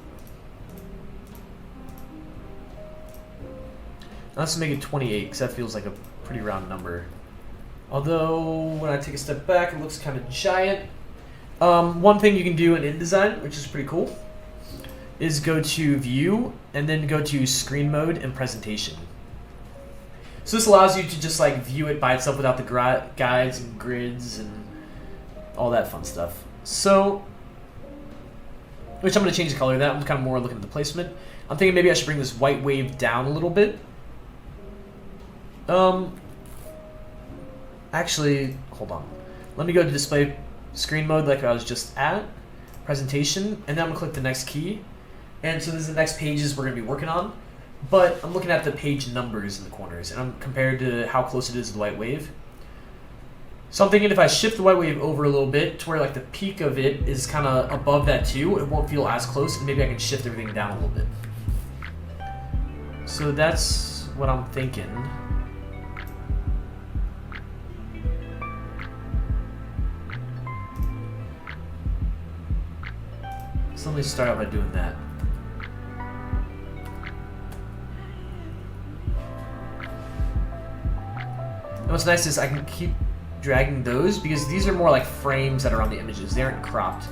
Let's make it 28, because that feels like a pretty round number. Although, when I take a step back, it looks kind of giant. One thing you can do in InDesign, which is pretty cool, is go to View, and then go to Screen Mode and Presentation. So this allows you to just like view it by itself without the guides and grids and all that fun stuff. So, which I'm going to change the color of that. I'm kind of more looking at the placement. I'm thinking maybe I should bring this white wave down a little bit. Actually, hold on. Let me go to display screen mode like I was just at. Presentation, and then I'm going to click the next key. And so this is the next pages we're going to be working on. But I'm looking at the page numbers in the corners, and I'm compared to how close it is to the white wave. So I'm thinking if I shift the white wave over a little bit to where like the peak of it is kind of above that too, it won't feel as close, and maybe I can shift everything down a little bit. So that's what I'm thinking. So let me start out by doing that. And what's nice is I can keep dragging those because these are more like frames that are on the images. They aren't cropped.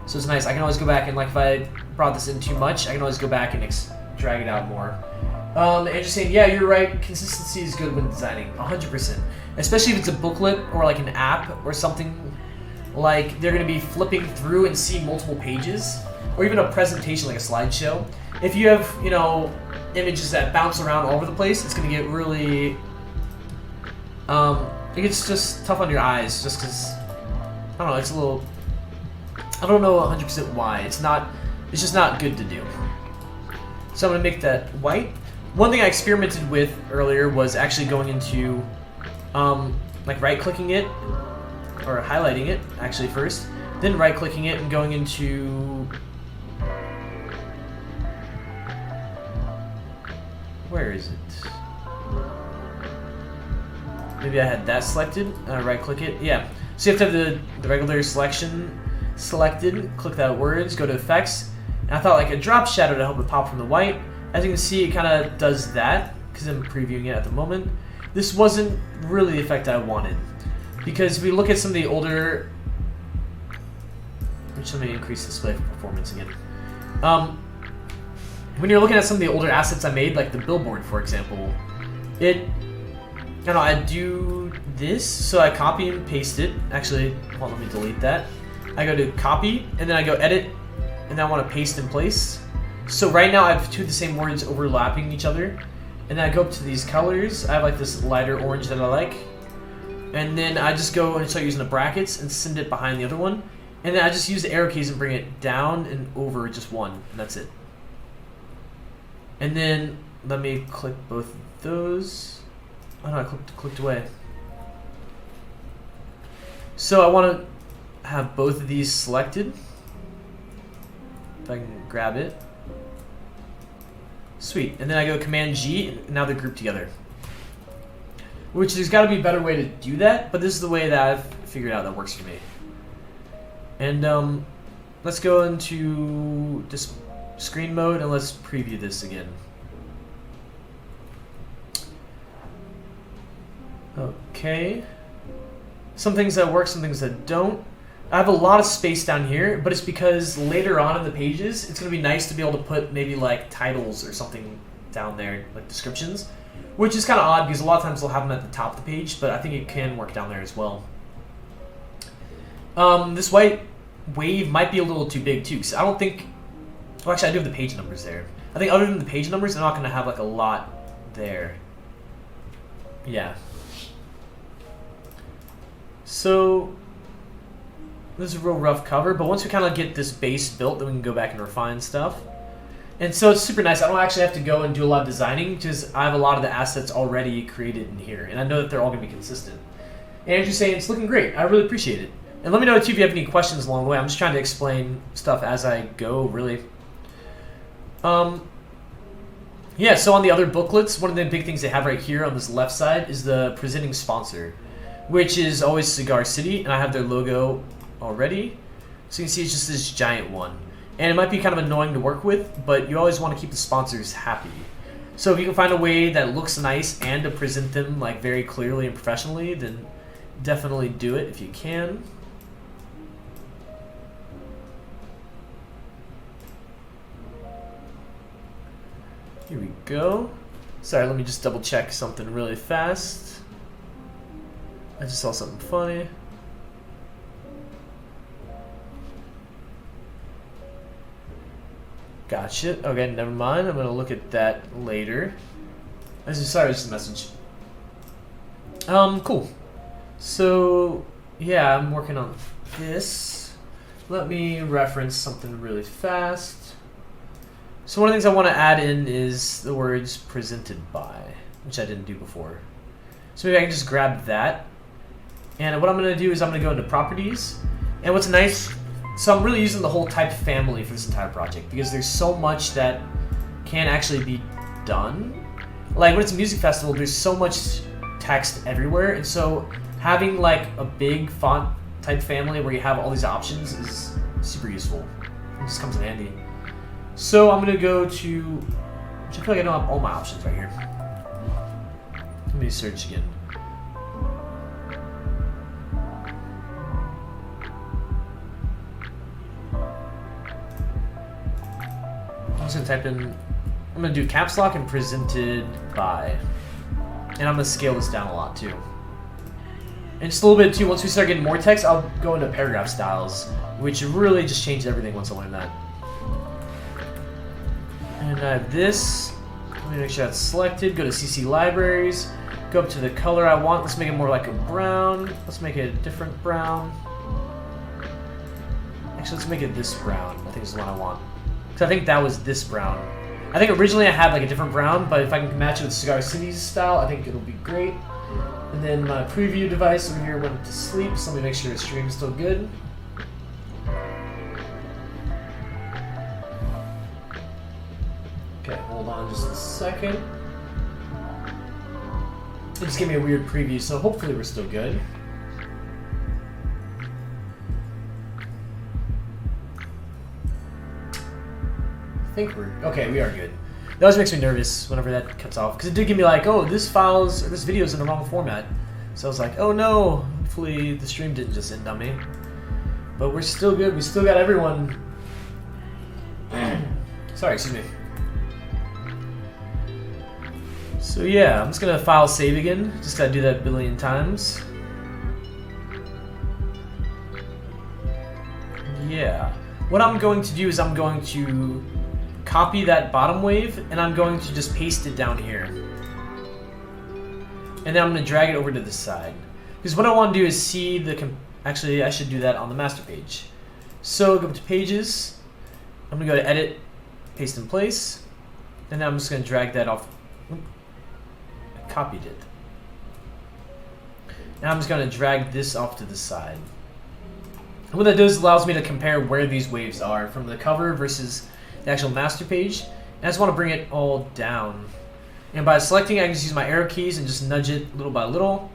So it's nice. I can always go back and like if I brought this in too much, I can always go back and drag it out more. And just saying, yeah, you're right. Consistency is good when designing, 100%. Especially if it's a booklet or like an app or something. Like they're going to be flipping through and seeing multiple pages, or even a presentation like a slideshow. If you have, you know, images that bounce around all over the place, it's going to get really, it gets just tough on your eyes just because, I don't know, it's a little, I don't know 100% why. It's just not good to do. So I'm going to make that white. One thing I experimented with earlier was actually going into, like right-clicking it, or highlighting it, actually first, then right-clicking it and going into, where is it? Maybe I had that selected, right-click it, yeah. So you have to have the regular selection selected, click that words, go to effects, and I thought like a drop shadow to help it pop from the white. As you can see, it kind of does that, because I'm previewing it at the moment. This wasn't really the effect I wanted. Because if we look at some of the older, which let me increase display for performance again. When you're looking at some of the older assets I made, like the billboard, for example, I do this, so I copy and paste it. Actually, hold on, let me delete that. I go to copy, and then I go edit, and then I want to paste in place. So right now I have two of the same words overlapping each other, and then I go up to these colors. I have like this lighter orange that I like. And then I just go and start using the brackets and send it behind the other one. And then I just use the arrow keys and bring it down and over just one, and that's it. And then let me click both of those. Oh no, I clicked away. So I want to have both of these selected. If I can grab it. Sweet. And then I go Command G, and now they're grouped together. Which there's got to be a better way to do that, but this is the way that I've figured out that works for me. And let's go into this screen mode and let's preview this again. Okay. Some things that work, some things that don't. I have a lot of space down here, but it's because later on in the pages, it's going to be nice to be able to put maybe like titles or something down there, like descriptions. Which is kind of odd because a lot of times they'll have them at the top of the page, but I think it can work down there as well. This white wave might be a little too big too, because I don't think, well actually I do have the page numbers there. I think other than the page numbers, I'm not going to have like a lot there. Yeah. So, this is a real rough cover, but once we kind of get this base built, then we can go back and refine stuff. And so it's super nice. I don't actually have to go and do a lot of designing because I have a lot of the assets already created in here. And I know that they're all going to be consistent. And Andrew's saying it's looking great. I really appreciate it. And let me know too if you have any questions along the way. I'm just trying to explain stuff as I go, really. Yeah, so on the other booklets, one of the big things they have right here on this left side is the presenting sponsor, which is always Cigar City. And I have their logo already. So you can see it's just this giant one. And it might be kind of annoying to work with, but you always want to keep the sponsors happy. So if you can find a way that looks nice and to present them like very clearly and professionally, then definitely do it if you can. Here we go. Sorry, let me just double check something really fast. I just saw something funny. Gotcha. Okay, never mind. I'm gonna look at that later. Sorry, just a message. Cool. So, yeah, I'm working on this. Let me reference something really fast. So one of the things I want to add in is the words presented by, which I didn't do before. So maybe I can just grab that. And what I'm going to do is I'm going to go into properties. And what's nice, so I'm really using the whole type family for this entire project because there's so much that can actually be done. Like when it's a music festival, there's so much text everywhere. And so having like a big font type family where you have all these options is super useful. It just comes in handy. So I'm going to go to, which I feel like I don't have all my options right here. Let me search again. I'm just going to type in, I'm going to do caps lock and presented by. And I'm going to scale this down a lot too. And just a little bit too, once we start getting more text, I'll go into paragraph styles, which really just changed everything once I learned that. And I have this. Let me make sure that's selected. Go to CC Libraries. Go up to the color I want. Let's make it more like a brown. Let's make it a different brown. Actually, let's make it this brown. I think is the one I want. Because I think that was this brown. I think originally I had like a different brown, but if I can match it with Cigar City's style, I think it'll be great. And then my preview device over here went to sleep, so let me make sure the stream is still good. Okay, hold on just a second. It just gave me a weird preview, so hopefully we're still good. I think we're okay. We are good. That always makes me nervous whenever that cuts off because it did give me like, oh, this video is in the wrong format. So I was like, oh no. Hopefully the stream didn't just end on me. But we're still good. We still got everyone. Sorry, excuse me. So yeah, I'm just gonna file save again. Just gotta do that a billion times. Yeah. What I'm going to do is I'm going to copy that bottom wave and I'm going to just paste it down here. And then I'm going to drag it over to the side. Because what I want to do is see the... Actually, I should do that on the master page. So go to Pages. I'm going to go to Edit, Paste in Place. And then I'm just going to drag that off. I copied it. And I'm just going to drag this off to the side. And what that does allows me to compare where these waves are from the cover versus the actual master page. And I just want to bring it all down. And by selecting, I can just use my arrow keys and just nudge it little by little.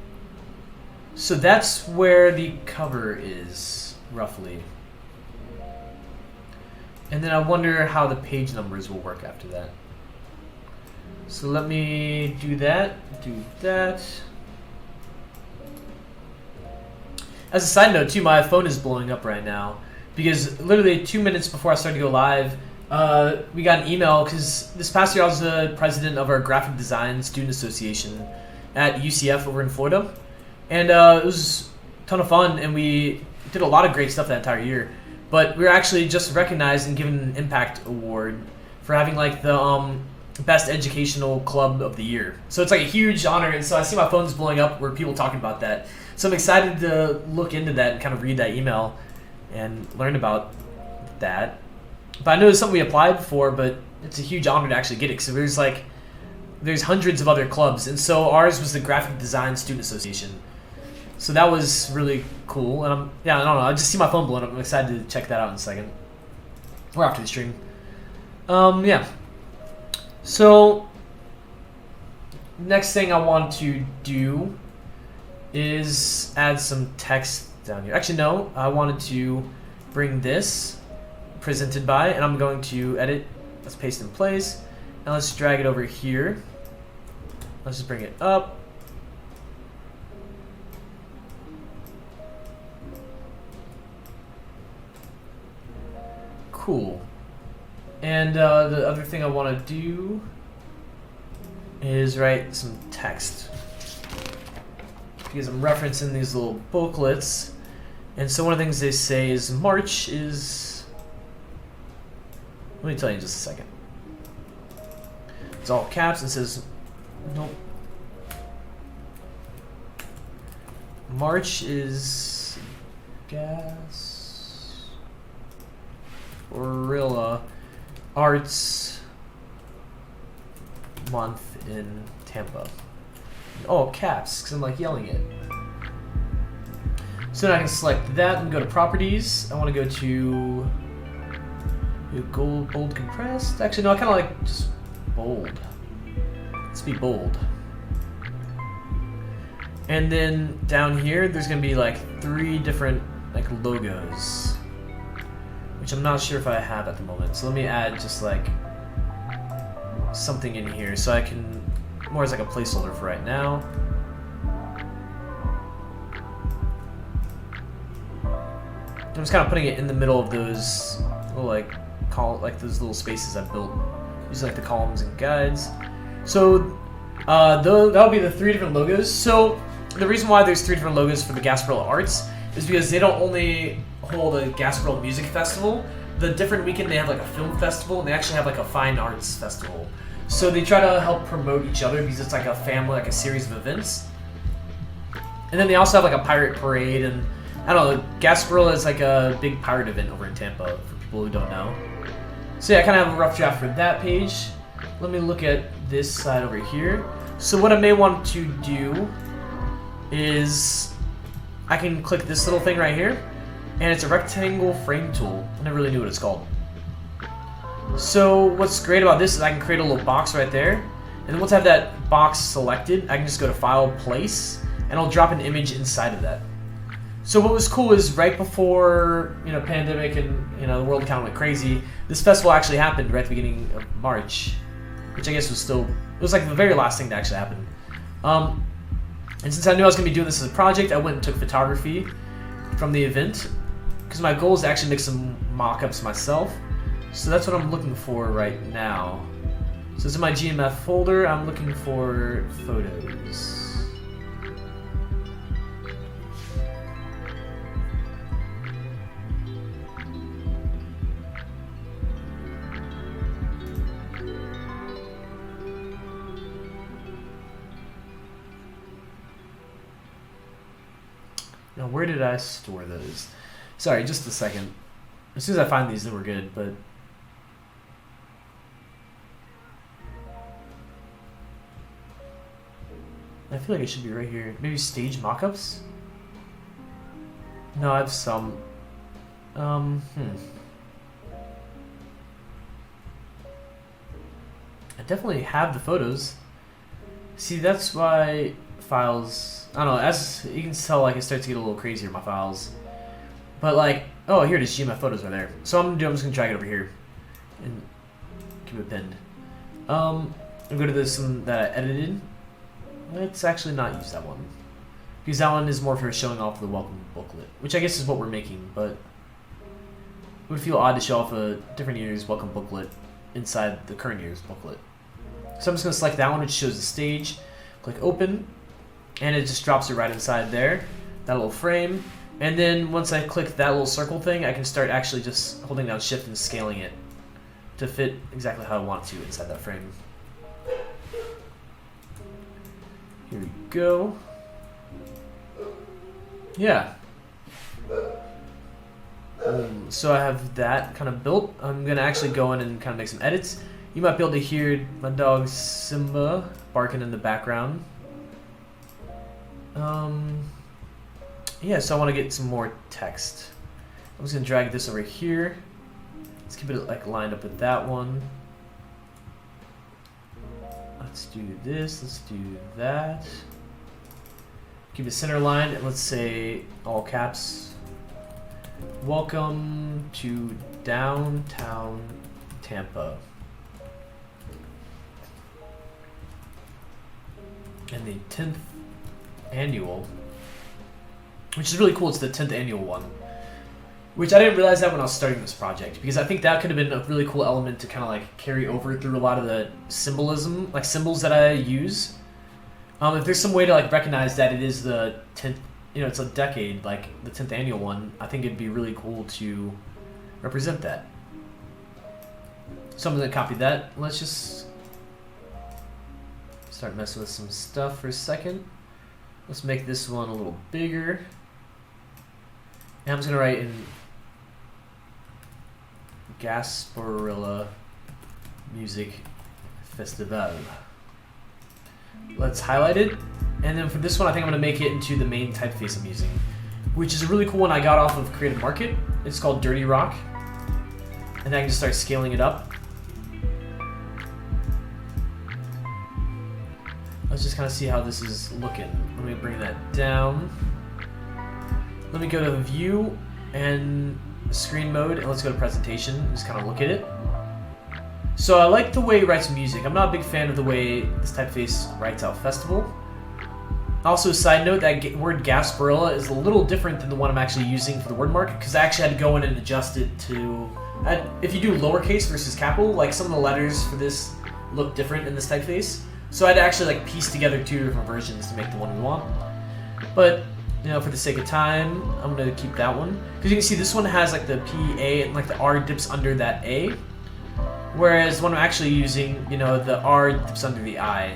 So that's where the cover is, roughly. And then I wonder how the page numbers will work after that. So let me do that, do that. As a side note too, my phone is blowing up right now because literally 2 minutes before I started to go live, we got an email because this past year I was the president of our graphic design student association at UCF over in Florida, and it was a ton of fun and we did a lot of great stuff that entire year. But we were actually just recognized and given an impact award for having like the best educational club of the year. So it's like a huge honor, and so I see my phone's blowing up where people talking about that. So I'm excited to look into that and kind of read that email and learn about that. But I know it's something we applied for, but it's a huge honor to actually get it. So there's hundreds of other clubs, and so ours was the Graphic Design Student Association. So that was really cool, and I don't know. I just see my phone blowing up. I'm excited to check that out in a second. Or after the stream. Yeah. So next thing I want to do is add some text down here. Actually, no. I wanted to bring this presented by, and I'm going to edit. Let's paste in place, and let's drag it over here. Let's just bring it up. Cool. And the other thing I want to do is write some text. Because I'm referencing these little booklets. And so one of the things they say is March is... Let me tell you in just a second. It's all caps and says... Nope. March is... Gasparilla Arts Month in Tampa. Oh, caps, because I'm like yelling it. So now I can select that and go to properties. I want to go to gold, bold, compressed. Actually, no, I kind of like just bold. Let's be bold. And then down here, there's going to be like 3 different like logos, which I'm not sure if I have at the moment. So let me add just like something in here so I can, more as like a placeholder for right now. I'm just kind of putting it in the middle of those little like those little spaces I've built using like the columns and guides. So that'll be the 3 different logos. So the reason why there's 3 different logos for the Gasparilla Arts is because they don't only hold a Gasparilla Music Festival. The different weekend they have like a film festival, and they actually have like a fine arts festival. So they try to help promote each other because it's like a family, like a series of events. And then they also have like a pirate parade, and I don't know, Gasparilla is like a big pirate event over in Tampa for people who don't know. So yeah, I kind of have a rough draft for that page. Let me look at this side over here. So what I may want to do is I can click this little thing right here, and it's a rectangle frame tool. I never really knew what it's called. So what's great about this is I can create a little box right there, and then once I have that box selected, I can just go to File, Place, and I'll drop an image inside of that. So what was cool is right before pandemic and the world kind of went crazy, this festival actually happened right at the beginning of March, which I guess was like the very last thing to actually happen. And since I knew I was going to be doing this as a project, I went and took photography from the event because my goal is to actually make some mock-ups myself. So that's what I'm looking for right now. So it's in my GMF folder. I'm looking for photos. Now, where did I store those? Sorry, just a second. As soon as I find these, then we're good, but... I feel like it should be right here. Maybe stage mockups? No, I have some. I definitely have the photos. See, that's why files... I don't know, as you can tell, like, it starts to get a little crazier, my files. But, like, oh, here it is, GMF photos right there. So I'm just going to drag it over here and keep it pinned. I'll go to this one that I edited. Let's actually not use that one, because that one is more for showing off the welcome booklet, which I guess is what we're making, but it would feel odd to show off a different year's welcome booklet inside the current year's booklet. So I'm just going to select that one, which shows the stage, click open, and it just drops it right inside there, that little frame. And then once I click that little circle thing, I can start actually just holding down shift and scaling it to fit exactly how I want to inside that frame. Here we go. Yeah. So I have that kind of built. I'm going to actually go in and kind of make some edits. You might be able to hear my dog Simba barking in the background. Yeah, so I want to get some more text. I'm just going to drag this over here. Let's keep it like lined up with that one. Let's do this, let's do that. Keep it center line, and let's say all caps. Welcome to downtown Tampa. And the 10th annual, which is really cool, it's the 10th annual one. which I didn't realize that when I was starting this project, because I think that could have been a really cool element to kind of like carry over through a lot of the symbolism, like symbols that I use. If there's some way to like recognize that it is the 10th, it's a decade, like the 10th annual one, I think it'd be really cool to represent that. So I'm gonna copy that. Let's just start messing with some stuff for a second. Let's make this one a little bigger. And I'm just gonna write in Gasparilla Music Festival. Let's highlight it, and then for this one I think I'm going to make it into the main typeface I'm using, which is a really cool one I got off of Creative Market. It's called Dirty Rock, and then I can just start scaling it up. Let's just kind of see how this is looking. Let me bring that down. Let me go to View and Screen Mode, and let's go to Presentation. Just kind of look at it. So I like the way it writes music. I'm not a big fan of the way this typeface writes out Festival. Also, side note, that word Gasparilla is a little different than the one I'm actually using for the word mark, because I actually had to go in and adjust it to... if you do lowercase versus capital, like some of the letters for this look different in this typeface. So I had to actually like piece together two different versions to make the one we want. But, for the sake of time, I'm going to keep that one. Because you can see this one has like the P-A, and like the R dips under that A. Whereas when I'm actually using, the R dips under the I,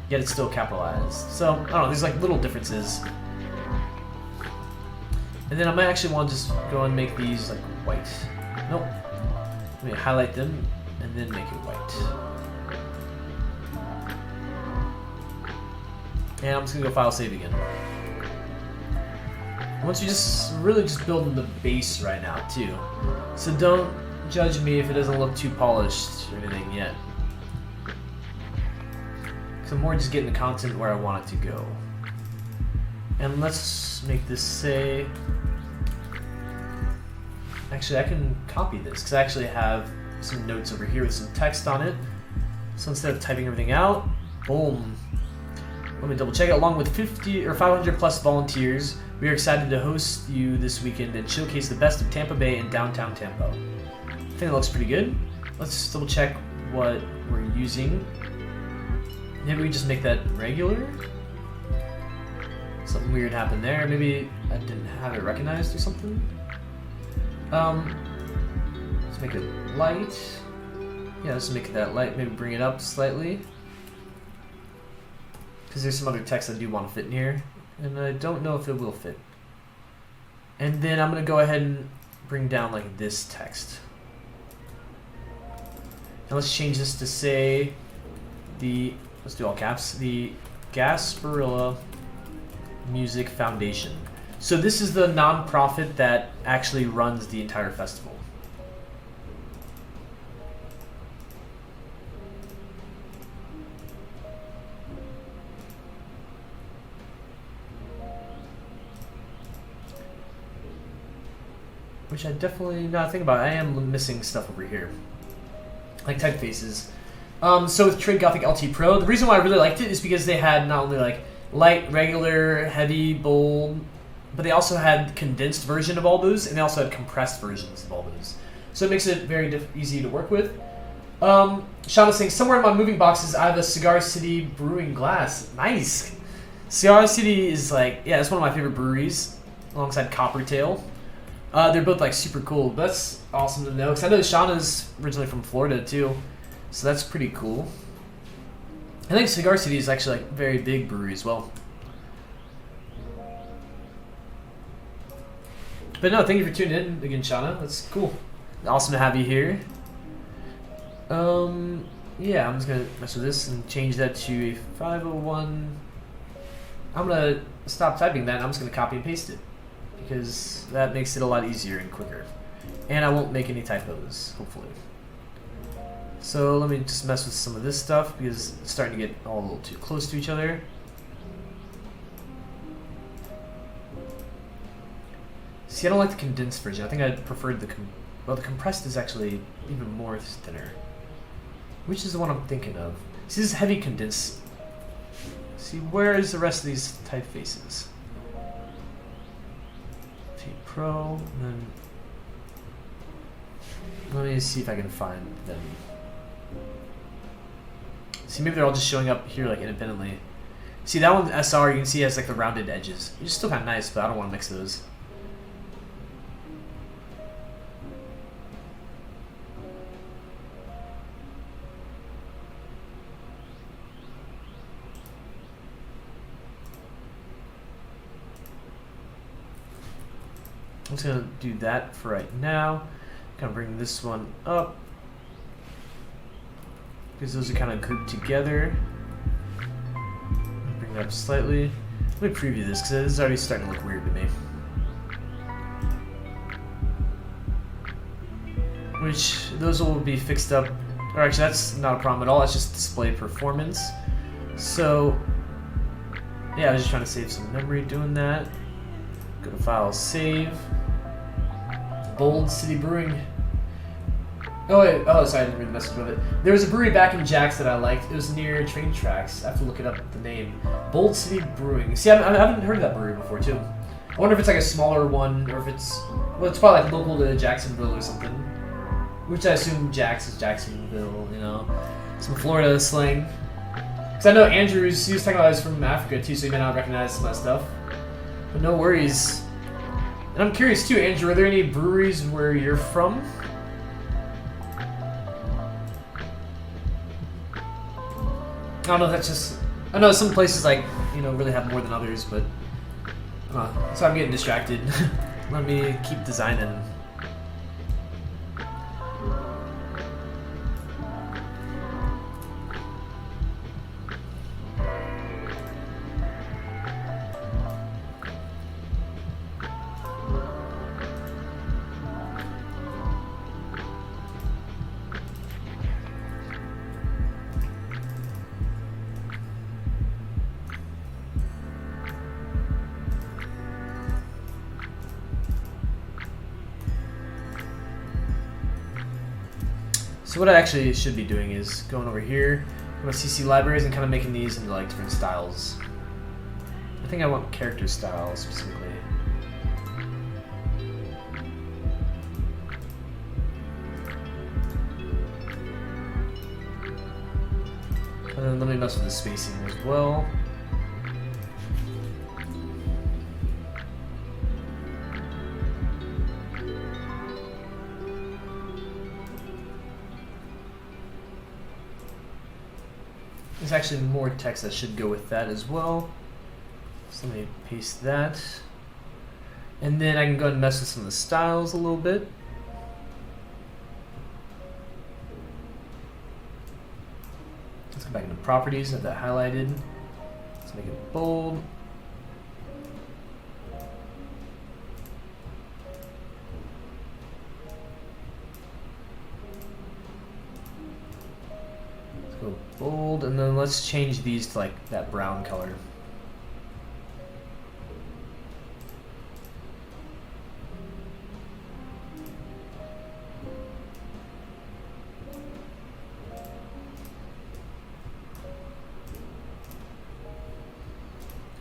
yet it's still capitalized. So, I don't know, there's like little differences. And then I might actually want to just go and make these like white. Nope. Let me highlight them and then make it white. And I'm just gonna go file save again. Once you just building the base right now too. So don't judge me if it doesn't look too polished or anything yet. Because I'm more just getting the content where I want it to go. And let's make this say... Actually, I can copy this because I actually have some notes over here with some text on it. So instead of typing everything out, boom. Let me double check it. Along with 50 or 500 plus volunteers, we are excited to host you this weekend and showcase the best of Tampa Bay and downtown Tampa. I think it looks pretty good. Let's just double check what we're using. Maybe we just make that regular? Something weird happened there. Maybe I didn't have it recognized or something. Let's make it light. Yeah, let's make that light. Maybe bring it up slightly. Because there's some other text I do want to fit in here. And I don't know if it will fit. And then I'm going to go ahead and bring down like this text. And let's change this to say let's do all caps, the Gasparilla Music Foundation. So this is the non-profit that actually runs the entire festival. Which I definitely, now I think about it, I am missing stuff over here. Like typefaces. So with Trade Gothic LT Pro, the reason why I really liked it is because they had not only like light, regular, heavy, bold, but they also had condensed version of all those, and they also had compressed versions of all those. So it makes it very easy to work with. Shauna's saying, somewhere in my moving boxes, I have a Cigar City brewing glass. Nice. Cigar City is like, yeah, it's one of my favorite breweries, alongside Coppertail. They're both like super cool. That's awesome to know, because I know Shauna's originally from Florida too, so that's pretty cool. I think Cigar City is actually like a very big brewery as well. But no, thank you for tuning in again, Shauna. That's cool. Awesome to have you here. Yeah, I'm just gonna mess with this and change that to a 501. I'm gonna stop typing that and I'm just gonna copy and paste it, because that makes it a lot easier and quicker. And I won't make any typos, hopefully. So let me just mess with some of this stuff, because it's starting to get all a little too close to each other. See, I don't like the condensed version. I think I preferred the the compressed is actually even more thinner. Which is the one I'm thinking of? See, this is heavy condensed. See, where is the rest of these typefaces? Pro, and then Let me see if I can find them. See, maybe they're all just showing up here like independently. See, that one SR, you can see has like the rounded edges. It's still kind of nice, but I don't want to mix those. I'm just gonna do that for right now. Kind of bring this one up because those are kind of grouped together. Bring it up slightly. Let me preview this because this is already starting to look weird to me. Which those will be fixed up, or actually that's not a problem at all. It's just display performance. So yeah, I was just trying to save some memory doing that. Go to File, Save. Bold City Brewing. Oh wait, oh sorry, I didn't read the message with it. There was a brewery back in Jax that I liked. It was near train tracks. I have to look it up, the name. Bold City Brewing. See, I haven't heard of that brewery before too. I wonder if it's like a smaller one, or if it's, well, it's probably like local to Jacksonville or something. Which I assume Jax is Jacksonville, you know. Some Florida slang. Because I know Andrews, he was talking about he was from Africa too, so he may not recognize some of that stuff. But no worries. And I'm curious too, Andrew, are there any breweries where you're from? I don't know if that's just... I know some places like, you know, really have more than others, but... so I'm getting distracted. Let me keep designing. So what I actually should be doing is going over here, go to CC libraries and kind of making these into like different styles. I think I want character styles specifically. And then let me mess with the spacing as well. There's actually more text that should go with that as well. So let me paste that. And then I can go ahead and mess with some of the styles a little bit. Let's go back into properties, have that highlighted. Let's make it bold. Go bold, and then let's change these to like that brown color.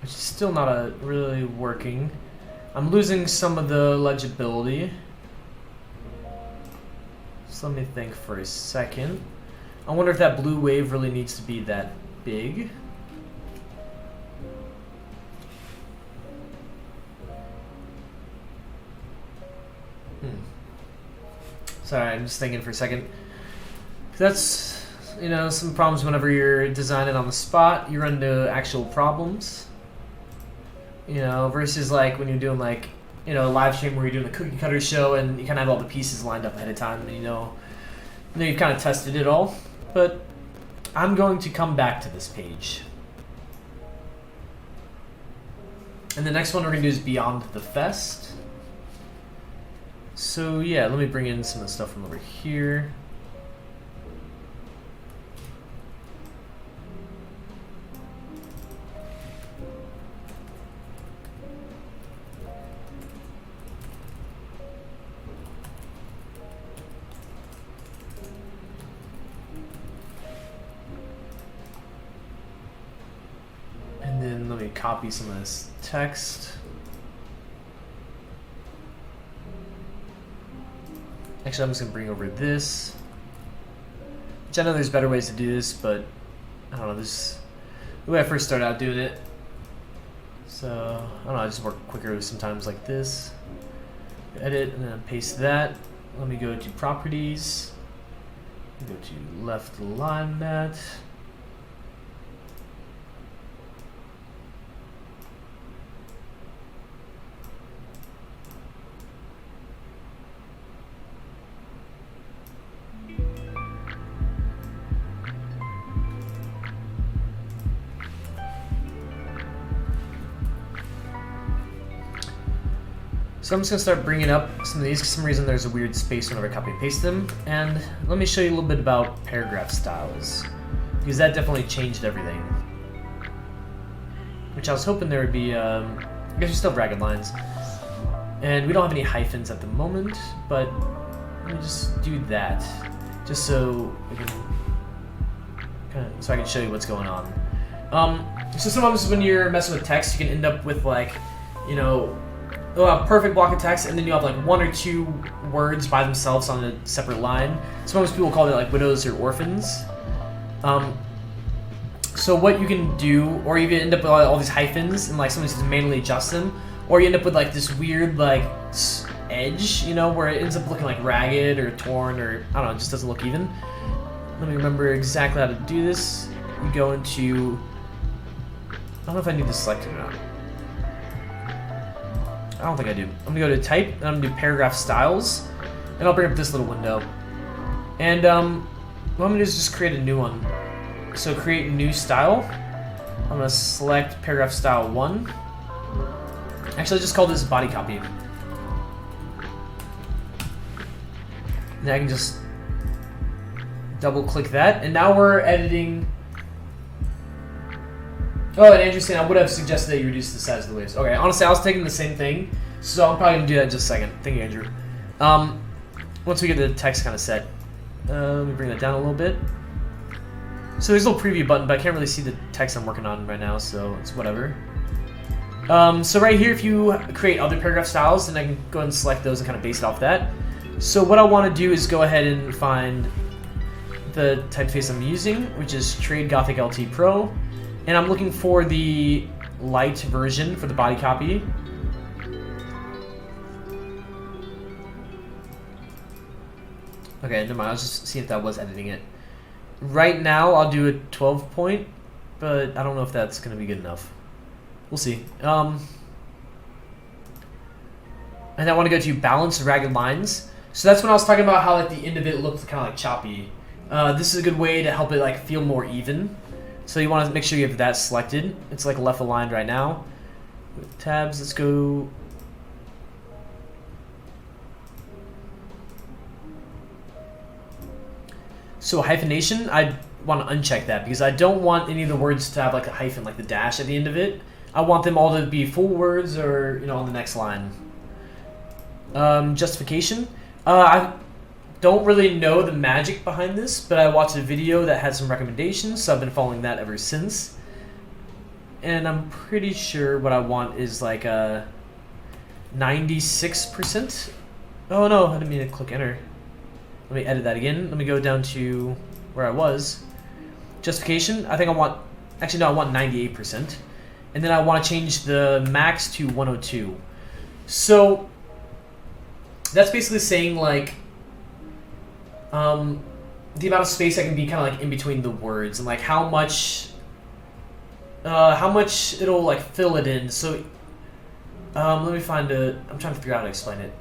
Which is still not really working. I'm losing some of the legibility. So let me think for a second. I wonder if that blue wave really needs to be that big. Sorry, I'm just thinking for a second. That's, you know, some problems whenever you're designing on the spot. You run into actual problems. You know, versus like when you're doing like, you know, a live stream where you're doing a cookie cutter show and you kind of have all the pieces lined up ahead of time, and you know you've kind of tested it all. But I'm going to come back to this page. And the next one we're going to do is Beyond the Fest. So yeah, let me bring in some of the stuff from over here. Copy some of this text. Actually, I'm just gonna bring over this. Which I know there's better ways to do this, but I don't know. This the way I first started out doing it. So I don't know. I just work quicker sometimes like this. Edit and then paste that. Let me go to properties. Go to left align that. So I'm just going to start bringing up some of these. For some reason there's a weird space whenever I copy and paste them. And let me show you a little bit about paragraph styles, because that definitely changed everything. Which I was hoping there would be, I guess we still have ragged lines. And we don't have any hyphens at the moment, but let me just do that. Just so we can, so I can show you what's going on. So sometimes when you're messing with text, you can end up with like, you know, a perfect block of text, and then you have like one or two words by themselves on a separate line. Sometimes people call it like widows or orphans. So what you can do, or you can end up with all these hyphens, and like sometimes you manually adjust them, or you end up with like this weird like edge, you know, where it ends up looking like ragged or torn, or I don't know, it just doesn't look even. Let me remember exactly how to do this. You go into, I don't know if I need this selected or not. I don't think I do. I'm gonna go to type, and I'm gonna do paragraph styles, and I'll bring up this little window. And what I'm gonna do is just create a new one. So create new style. I'm gonna select paragraph style 1. Actually, just call this body copy. And I can just double click that, and now we're editing. Oh, and Andrew's saying I would have suggested that you reduce the size of the waves. Okay, honestly, I was thinking the same thing, so I'm probably gonna do that in just a second. Thank you, Andrew. Once we get the text kind of set, let me bring that down a little bit. So there's a little preview button, but I can't really see the text I'm working on right now, so it's whatever. So right here, if you create other paragraph styles, then I can go ahead and select those and kind of base it off that. So what I want to do is go ahead and find the typeface I'm using, which is Trade Gothic LT Pro. And I'm looking for the light version for the body copy. Okay, never mind. I was just seeing if that was editing it. Right now, I'll do a 12 point, but I don't know if that's going to be good enough. We'll see. And I want to go to balance ragged lines. So that's when I was talking about how like the end of it looked kind of like choppy. This is a good way to help it like feel more even. So you want to make sure you have that selected. It's like left aligned right now. With tabs, let's go. So hyphenation, I want to uncheck that because I don't want any of the words to have like a hyphen, like the dash at the end of it. I want them all to be full words or, you know, on the next line. Justification. I don't really know the magic behind this, but I watched a video that had some recommendations, so I've been following that ever since. And I'm pretty sure what I want is like a 96%. Oh no, I didn't mean to click enter. Let me edit that again. Let me go down to where I was. Justification, I think I want, actually no, I want 98%. And then I want to change the max to 102. So that's basically saying like, the amount of space that can be kind of like in between the words and like how much it'll like fill it in. So let me find I'm trying to figure out how to explain it.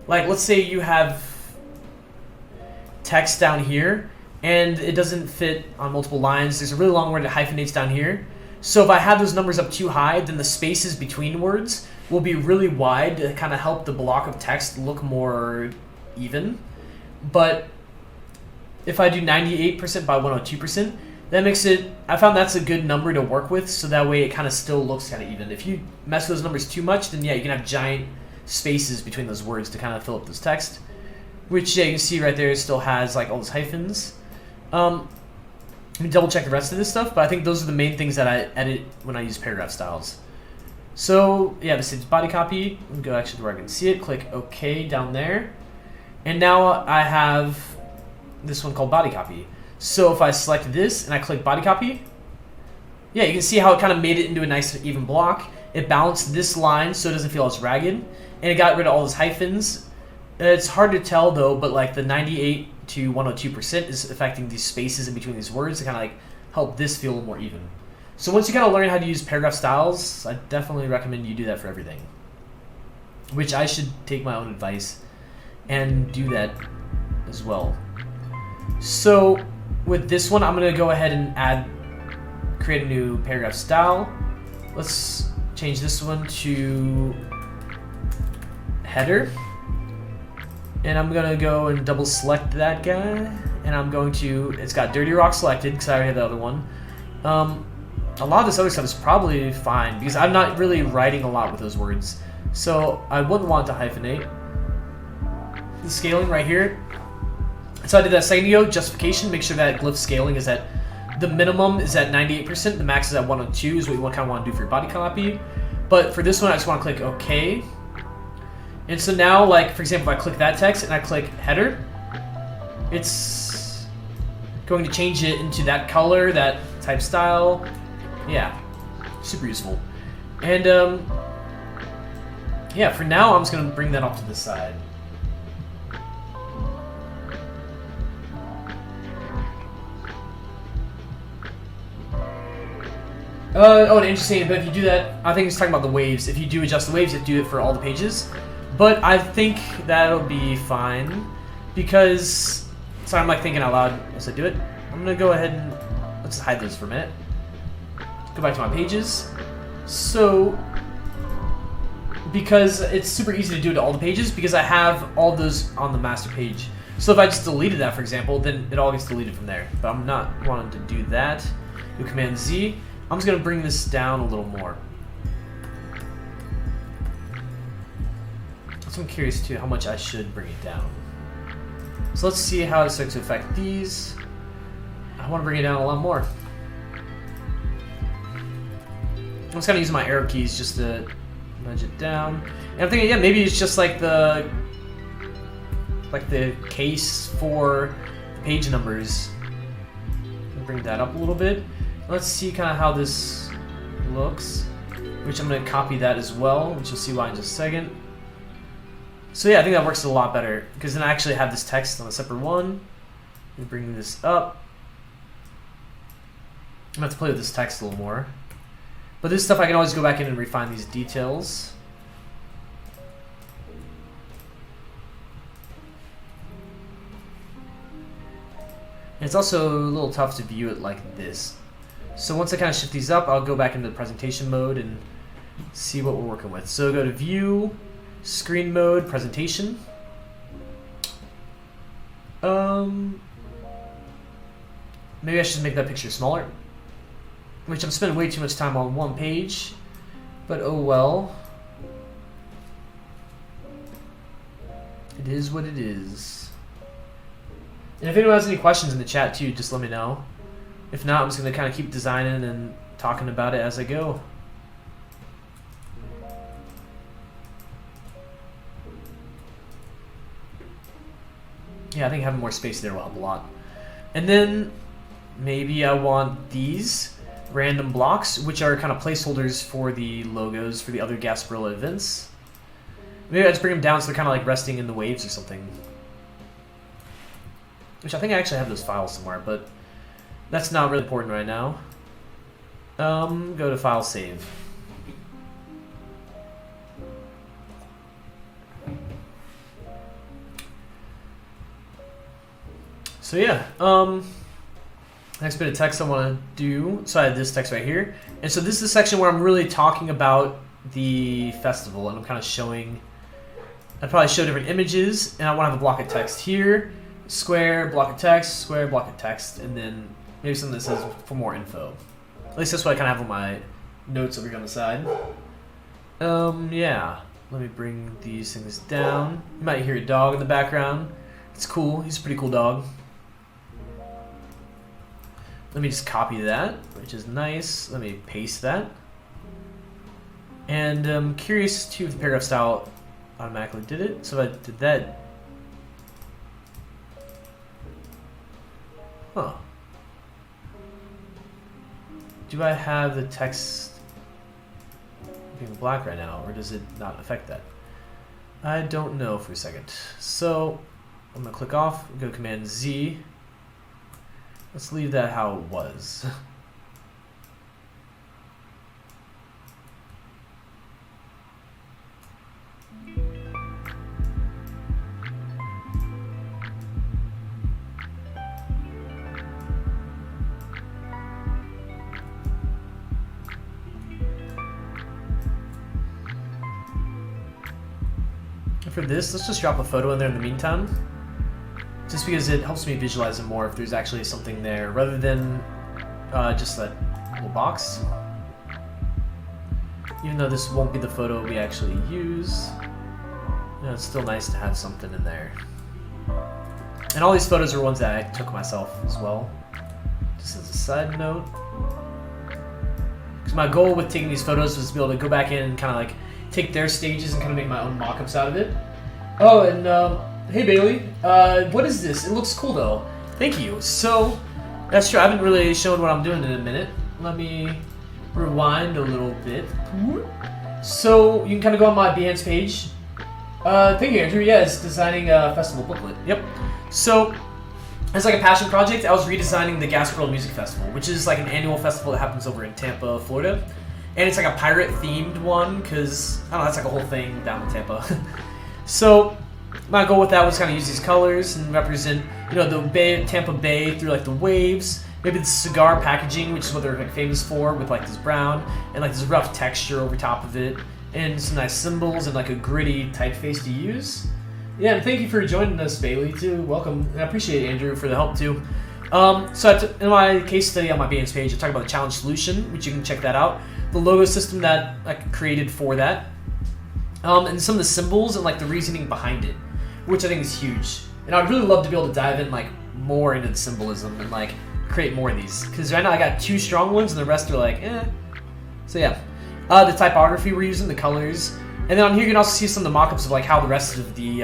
Like let's say you have text down here and it doesn't fit on multiple lines. There's a really long word that hyphenates down here. So if I have those numbers up too high, then the spaces between words will be really wide to kind of help the block of text look more even. But if I do 98% by 102%, that makes it, I found that's a good number to work with, so that way it kind of still looks kind of even. If you mess with those numbers too much, then yeah, you can have giant spaces between those words to kind of fill up this text, which yeah, you can see right there, it still has like all those hyphens. Let me double check the rest of this stuff, but I think those are the main things that I edit when I use paragraph styles. So yeah, this is body copy. Let me go actually to where I can see it, click OK down there. And now I have this one called body copy. So if I select this and I click body copy, yeah, you can see how it kind of made it into a nice even block. It balanced this line so it doesn't feel as ragged, and it got rid of all those hyphens. It's hard to tell though, but like the 98 to 102% is affecting these spaces in between these words to kind of like help this feel a little more even. So once you kind of learn how to use paragraph styles, I definitely recommend you do that for everything. Which I should take my own advice and do that as well. So with this one, I'm going to go ahead and create a new paragraph style. Let's change this one to header. And I'm going to go and double select that guy. And I'm going to, it's got Dirty Rock selected because I already had the other one. A lot of this other stuff is probably fine because I'm not really writing a lot with those words. So I wouldn't want to hyphenate. The scaling right here. So I did that second ago, justification, make sure that glyph scaling is at, the minimum is at 98%, the max is at 102 is what you kind of want to do for your body copy. But for this one, I just want to click OK. And so now, like, for example, if I click that text and I click header, it's going to change it into that color, that type style. Yeah, super useful. And yeah, for now, I'm just going to bring that off to the side. Oh, and interesting, but if you do that, I think it's talking about the waves. If you do adjust the waves, you have to do it for all the pages. But I think that'll be fine because, sorry, I'm like thinking out loud as I do it. I'm going to go ahead and, let's just hide those for a minute. Go back to my pages. So, because it's super easy to do it to all the pages because I have all those on the master page. So if I just deleted that, for example, then it all gets deleted from there. But I'm not wanting to do that. Do Command Z. I'm just going to bring this down a little more. So I'm curious too how much I should bring it down. So let's see how it starts to affect these. I want to bring it down a lot more. I'm just kind of using my arrow keys just to nudge it down. And I'm thinking, yeah, maybe it's just like the case for the page numbers. Bring that up a little bit. Let's see kind of how this looks, which I'm going to copy that as well, which you'll see why in just a second. So yeah, I think that works a lot better because then I actually have this text on a separate one. Let me bring this up. I'm going to have to play with this text a little more. But this stuff I can always go back in and refine these details. And it's also a little tough to view it like this. So once I kind of shift these up, I'll go back into the presentation mode and see what we're working with. So go to View, Screen Mode, Presentation. Maybe I should make that picture smaller, which I'm spending way too much time on one page, but oh well. It is what it is. And if anyone has any questions in the chat too, just let me know. If not, I'm just going to kind of keep designing and talking about it as I go. Yeah, I think having more space there will help a lot. And then maybe I want these random blocks, which are kind of placeholders for the logos for the other Gasparilla events. Maybe I just bring them down so they're kind of like resting in the waves or something. Which I think I actually have those files somewhere, but that's not really important right now. Go to File, Save. So yeah, next bit of text I want to do. So I have this text right here, and so this is the section where I'm really talking about the festival, and I'm kind of showing. I probably show different images, and I want to have a block of text here. Square, block of text, square, block of text, and then maybe something that says for more info. At least that's what I kind of have on my notes over here on the side. Yeah. Let me bring these things down. You might hear a dog in the background. It's cool. He's a pretty cool dog. Let me just copy that, which is nice. Let me paste that. And I'm curious too if the paragraph style automatically did it. So if I did that, Huh. Do I have the text being black right now, or does it not affect that? I don't know for a second. So I'm gonna click off, go Command Z. Let's leave that how it was. For this, let's just drop a photo in there in the meantime, just because it helps me visualize it more if there's actually something there, rather than just that little box. Even though this won't be the photo we actually use, you know, it's still nice to have something in there. And all these photos are ones that I took myself as well, just as a side note. Because my goal with taking these photos was to be able to go back in and kind of like take their stages and kind of make my own mock-ups out of it. Oh, and hey Bailey, what is this? It looks cool though. Thank you. So, that's true. I haven't really shown what I'm doing in a minute. Let me rewind a little bit. So, you can kind of go on my Behance page. Thank you, Andrew. Yeah, it's designing a festival booklet. Yep. So, as like a passion project, I was redesigning the Gasparilla Music Festival, which is like an annual festival that happens over in Tampa, Florida. And it's like a pirate-themed one, because, I don't know, that's like a whole thing down in Tampa. So, my goal with that was kind of use these colors and represent, you know, the Bay, Tampa Bay through like the waves, maybe the cigar packaging, which is what they're like famous for, with like this brown, and like this rough texture over top of it, and some nice symbols, and like a gritty typeface to use. Yeah, and thank you for joining us, Bailey, too. Welcome. And I appreciate Andrew for the help, too. So in my case study on my Behance page, I talk about the challenge solution, which you can check that out. The logo system that I created for that, and some of the symbols and like the reasoning behind it, which I think is huge. And I'd really love to be able to dive in like more into the symbolism and like create more of these, because right now I got 2 strong ones and the rest are like eh. So yeah, the typography we're using, the colors, and then on here you can also see some of the mock-ups of like how the rest of the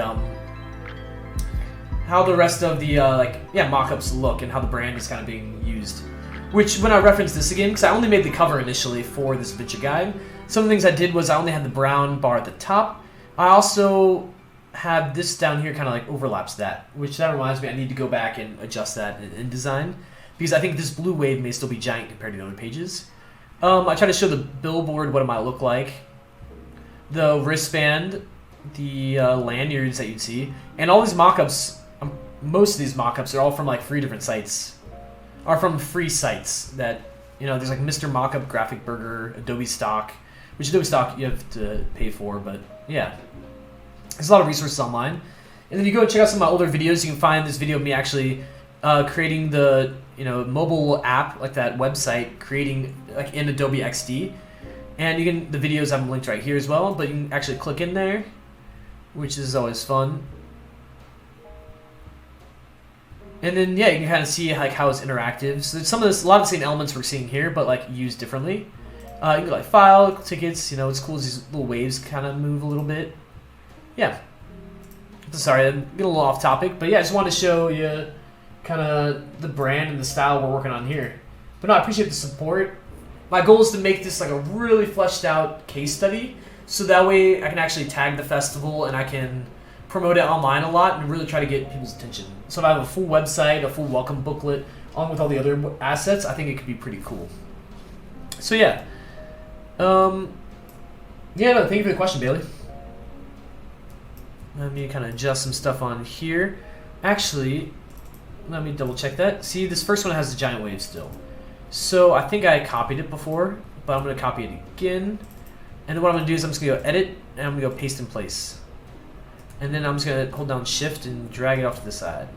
mock-ups look and how the brand is kind of being used. Which, when I reference this again, because I only made the cover initially for this adventure guide, some of the things I did was I only had the brown bar at the top. I also have this down here kind of like overlaps that, which that reminds me I need to go back and adjust that in InDesign, because I think this blue wave may still be giant compared to the other pages. I try to show the billboard what it might look like, the wristband, the lanyards that you'd see, and all these mock-ups, most of these mock-ups are all from like 3 different sites. Are from free sites that, you know, there's like Mr. Mockup, Graphic Burger, Adobe Stock, which Adobe Stock you have to pay for, but yeah. There's a lot of resources online. And then you go and check out some of my older videos, you can find this video of me actually creating the, you know, mobile app, like that website, creating like in Adobe XD. And you can, the videos I'm linked right here as well, but you can actually click in there, which is always fun. And then yeah, you can kind of see like how it's interactive. So some of this, a lot of the same elements we're seeing here, but like used differently. You can go like file, tickets. You know, it's cool as these little waves kind of move a little bit. Yeah. Sorry, I'm getting a little off topic, but yeah, I just wanted to show you kind of the brand and the style we're working on here. But no, I appreciate the support. My goal is to make this like a really fleshed out case study, so that way I can actually tag the festival and I can promote it online a lot and really try to get people's attention. So if I have a full website, a full welcome booklet, along with all the other assets, I think it could be pretty cool. So yeah. No, thank you for the question, Bailey. Let me kind of adjust some stuff on here. Actually, let me double check that. See, this first one has the giant wave still. So I think I copied it before, but I'm going to copy it again. And then what I'm going to do is I'm just going to go edit, and I'm going to go paste in place. And then I'm just going to hold down shift and drag it off to the side.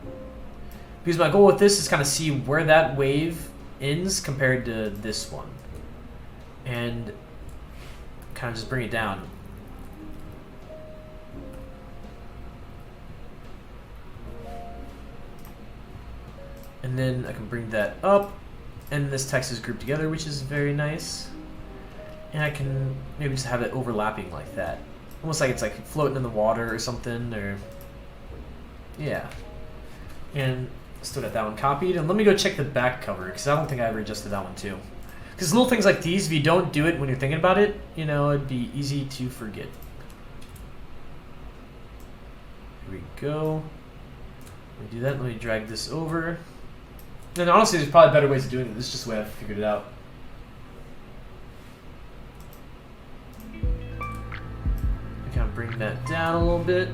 Because my goal with this is kind of see where that wave ends compared to this one. And kind of just bring it down. And then I can bring that up. And this text is grouped together, which is very nice. And I can maybe just have it overlapping like that. Almost like it's like floating in the water or something, or yeah. And Still got that one copied. And let me go check the back cover, because I don't think I ever adjusted that one too. Because little things like these, if you don't do it when you're thinking about it, you know, it'd be easy to forget. Here we go. Let me do that. Let me drag this over. And honestly, there's probably better ways of doing it. This is just the way I've figured it out. I kind of bring that down a little bit.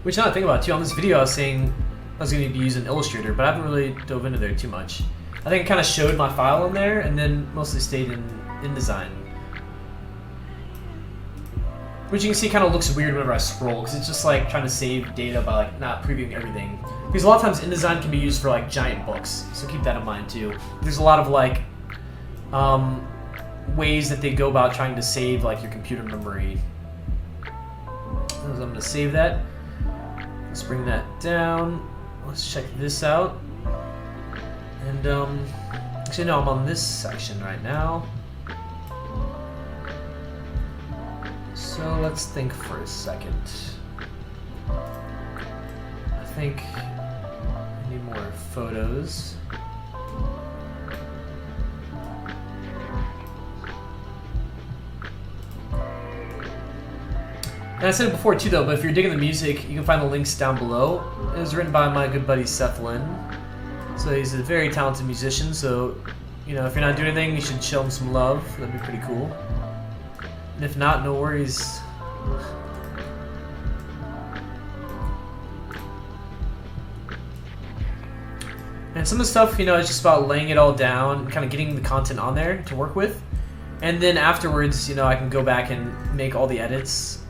Which now I think about it too, on this video I was saying I was going to be using Illustrator, but I haven't really dove into there too much. I think I kind of showed my file in there and then mostly stayed in InDesign. Which you can see kind of looks weird whenever I scroll, because it's just like trying to save data by like not previewing everything. Because a lot of times InDesign can be used for like giant books, so keep that in mind too. There's a lot of like ways that they go about trying to save like your computer memory. So I'm going to save that. Let's bring that down. Let's check this out. And actually no, I'm on this section right now. So let's think for a second. I think I need more photos. And I said it before too though, but if you're digging the music, you can find the links down below. It was written by my good buddy Seth Lynn. So he's a very talented musician, so you know, if you're not doing anything, you should show him some love. That'd be pretty cool. And if not, no worries. And some of the stuff, you know, it's just about laying it all down, kind of getting the content on there to work with. And then afterwards, you know, I can go back and make all the edits.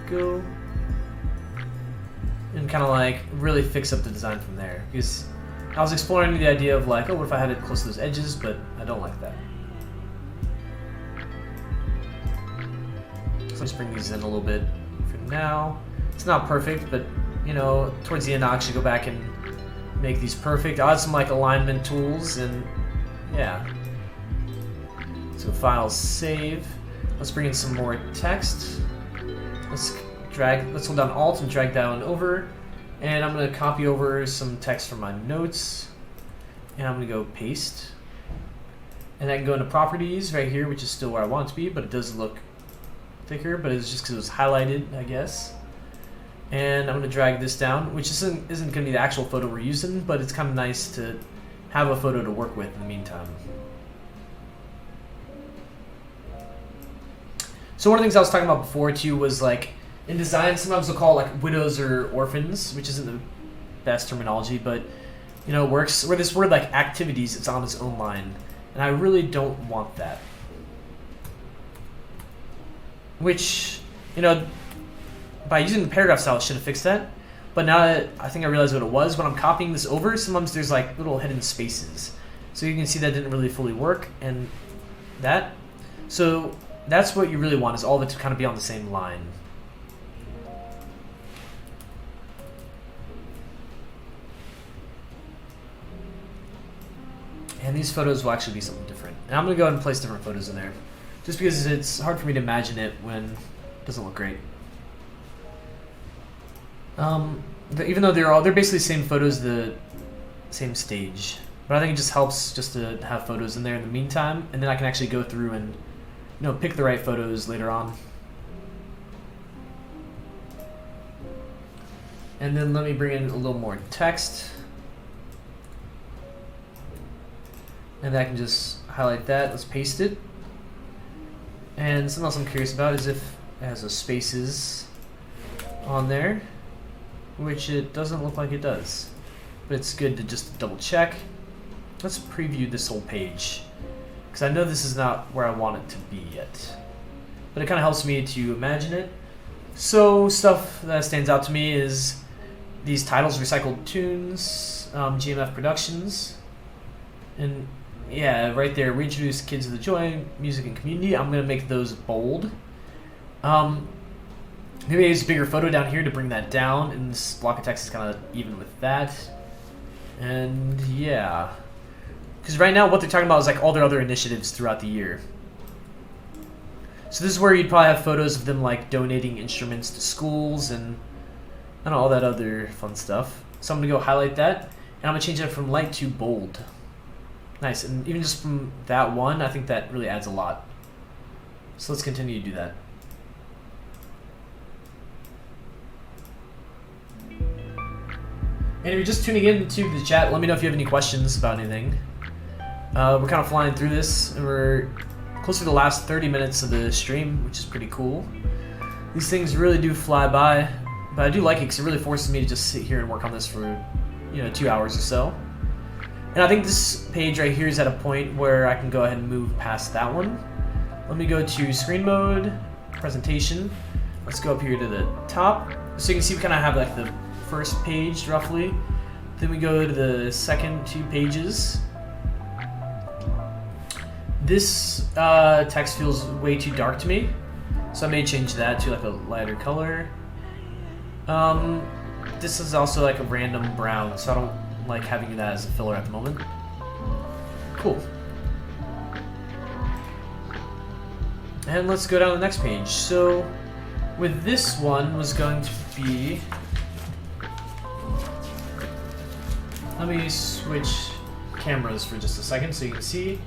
Go. And kind of like really fix up the design from there. Because I was exploring the idea of like, oh, what if I had it close to those edges, but I don't like that. So let's bring these in a little bit for now. It's not perfect, but you know, towards the end I'll actually go back and make these perfect. I'll add some like alignment tools and yeah. So file save. Let's bring in some more text. Let's hold down Alt and drag that one over. And I'm gonna copy over some text from my notes. And I'm gonna go paste. And I can go into properties right here, which is still where I want it to be, but it does look thicker, but it's just because it was highlighted, I guess. And I'm going to drag this down, which isn't going to be the actual photo we're using, but it's kind of nice to have a photo to work with in the meantime. So one of the things I was talking about before too was like in design, sometimes they'll call it like widows or orphans, which isn't the best terminology, but you know, it works. Where this word like activities, it's on its own line, and I really don't want that. Which, you know, by using the paragraph style, it should have fixed that. But now that I think I realized what it was, when I'm copying this over, sometimes there's like little hidden spaces. So you can see that didn't really fully work, and that. So that's what you really want, is all of it to kind of be on the same line. And these photos will actually be something different. And I'm going to go ahead and place different photos in there. Just because it's hard for me to imagine it when it doesn't look great. Even though they're basically the same photos, the same stage. But I think it just helps just to have photos in there in the meantime, and then I can actually go through and, you know, pick the right photos later on. And then let me bring in a little more text. And I can just highlight that. Let's paste it. And something else I'm curious about is if it has those spaces on there, which it doesn't look like it does. But it's good to just double check. Let's preview this whole page, because I know this is not where I want it to be yet. But it kind of helps me to imagine it. So stuff that stands out to me is these titles, Recycled Tunes, GMF Productions, and yeah, right there, reintroduce kids to the joy, music, and community. I'm going to make those bold. Maybe I use a bigger photo down here to bring that down, and this block of text is kind of even with that. And yeah, because right now what they're talking about is like all their other initiatives throughout the year. So this is where you'd probably have photos of them like donating instruments to schools and all that other fun stuff. So I'm gonna go highlight that, and I'm gonna change that from light to bold. Nice, and even just from that one, I think that really adds a lot. So let's continue to do that. And if you're just tuning in to the chat, let me know if you have any questions about anything. We're kind of flying through this, and we're close to the last 30 minutes of the stream, which is pretty cool. These things really do fly by, but I do like it because it really forces me to just sit here and work on this for, 2 hours or so. And I think this page right here is at a point where I can go ahead and move past that one. Let me go to screen mode, presentation. Let's go up here to the top. So you can see we kind of have like the first page roughly. Then we go to the second 2 pages. This text feels way too dark to me, so I may change that to like a lighter color. This is also like a random brown, so I don't like having that as a filler at the moment. Cool. And let's go down to the next page. So with this one was going to be, let me switch cameras for just a second so you can see.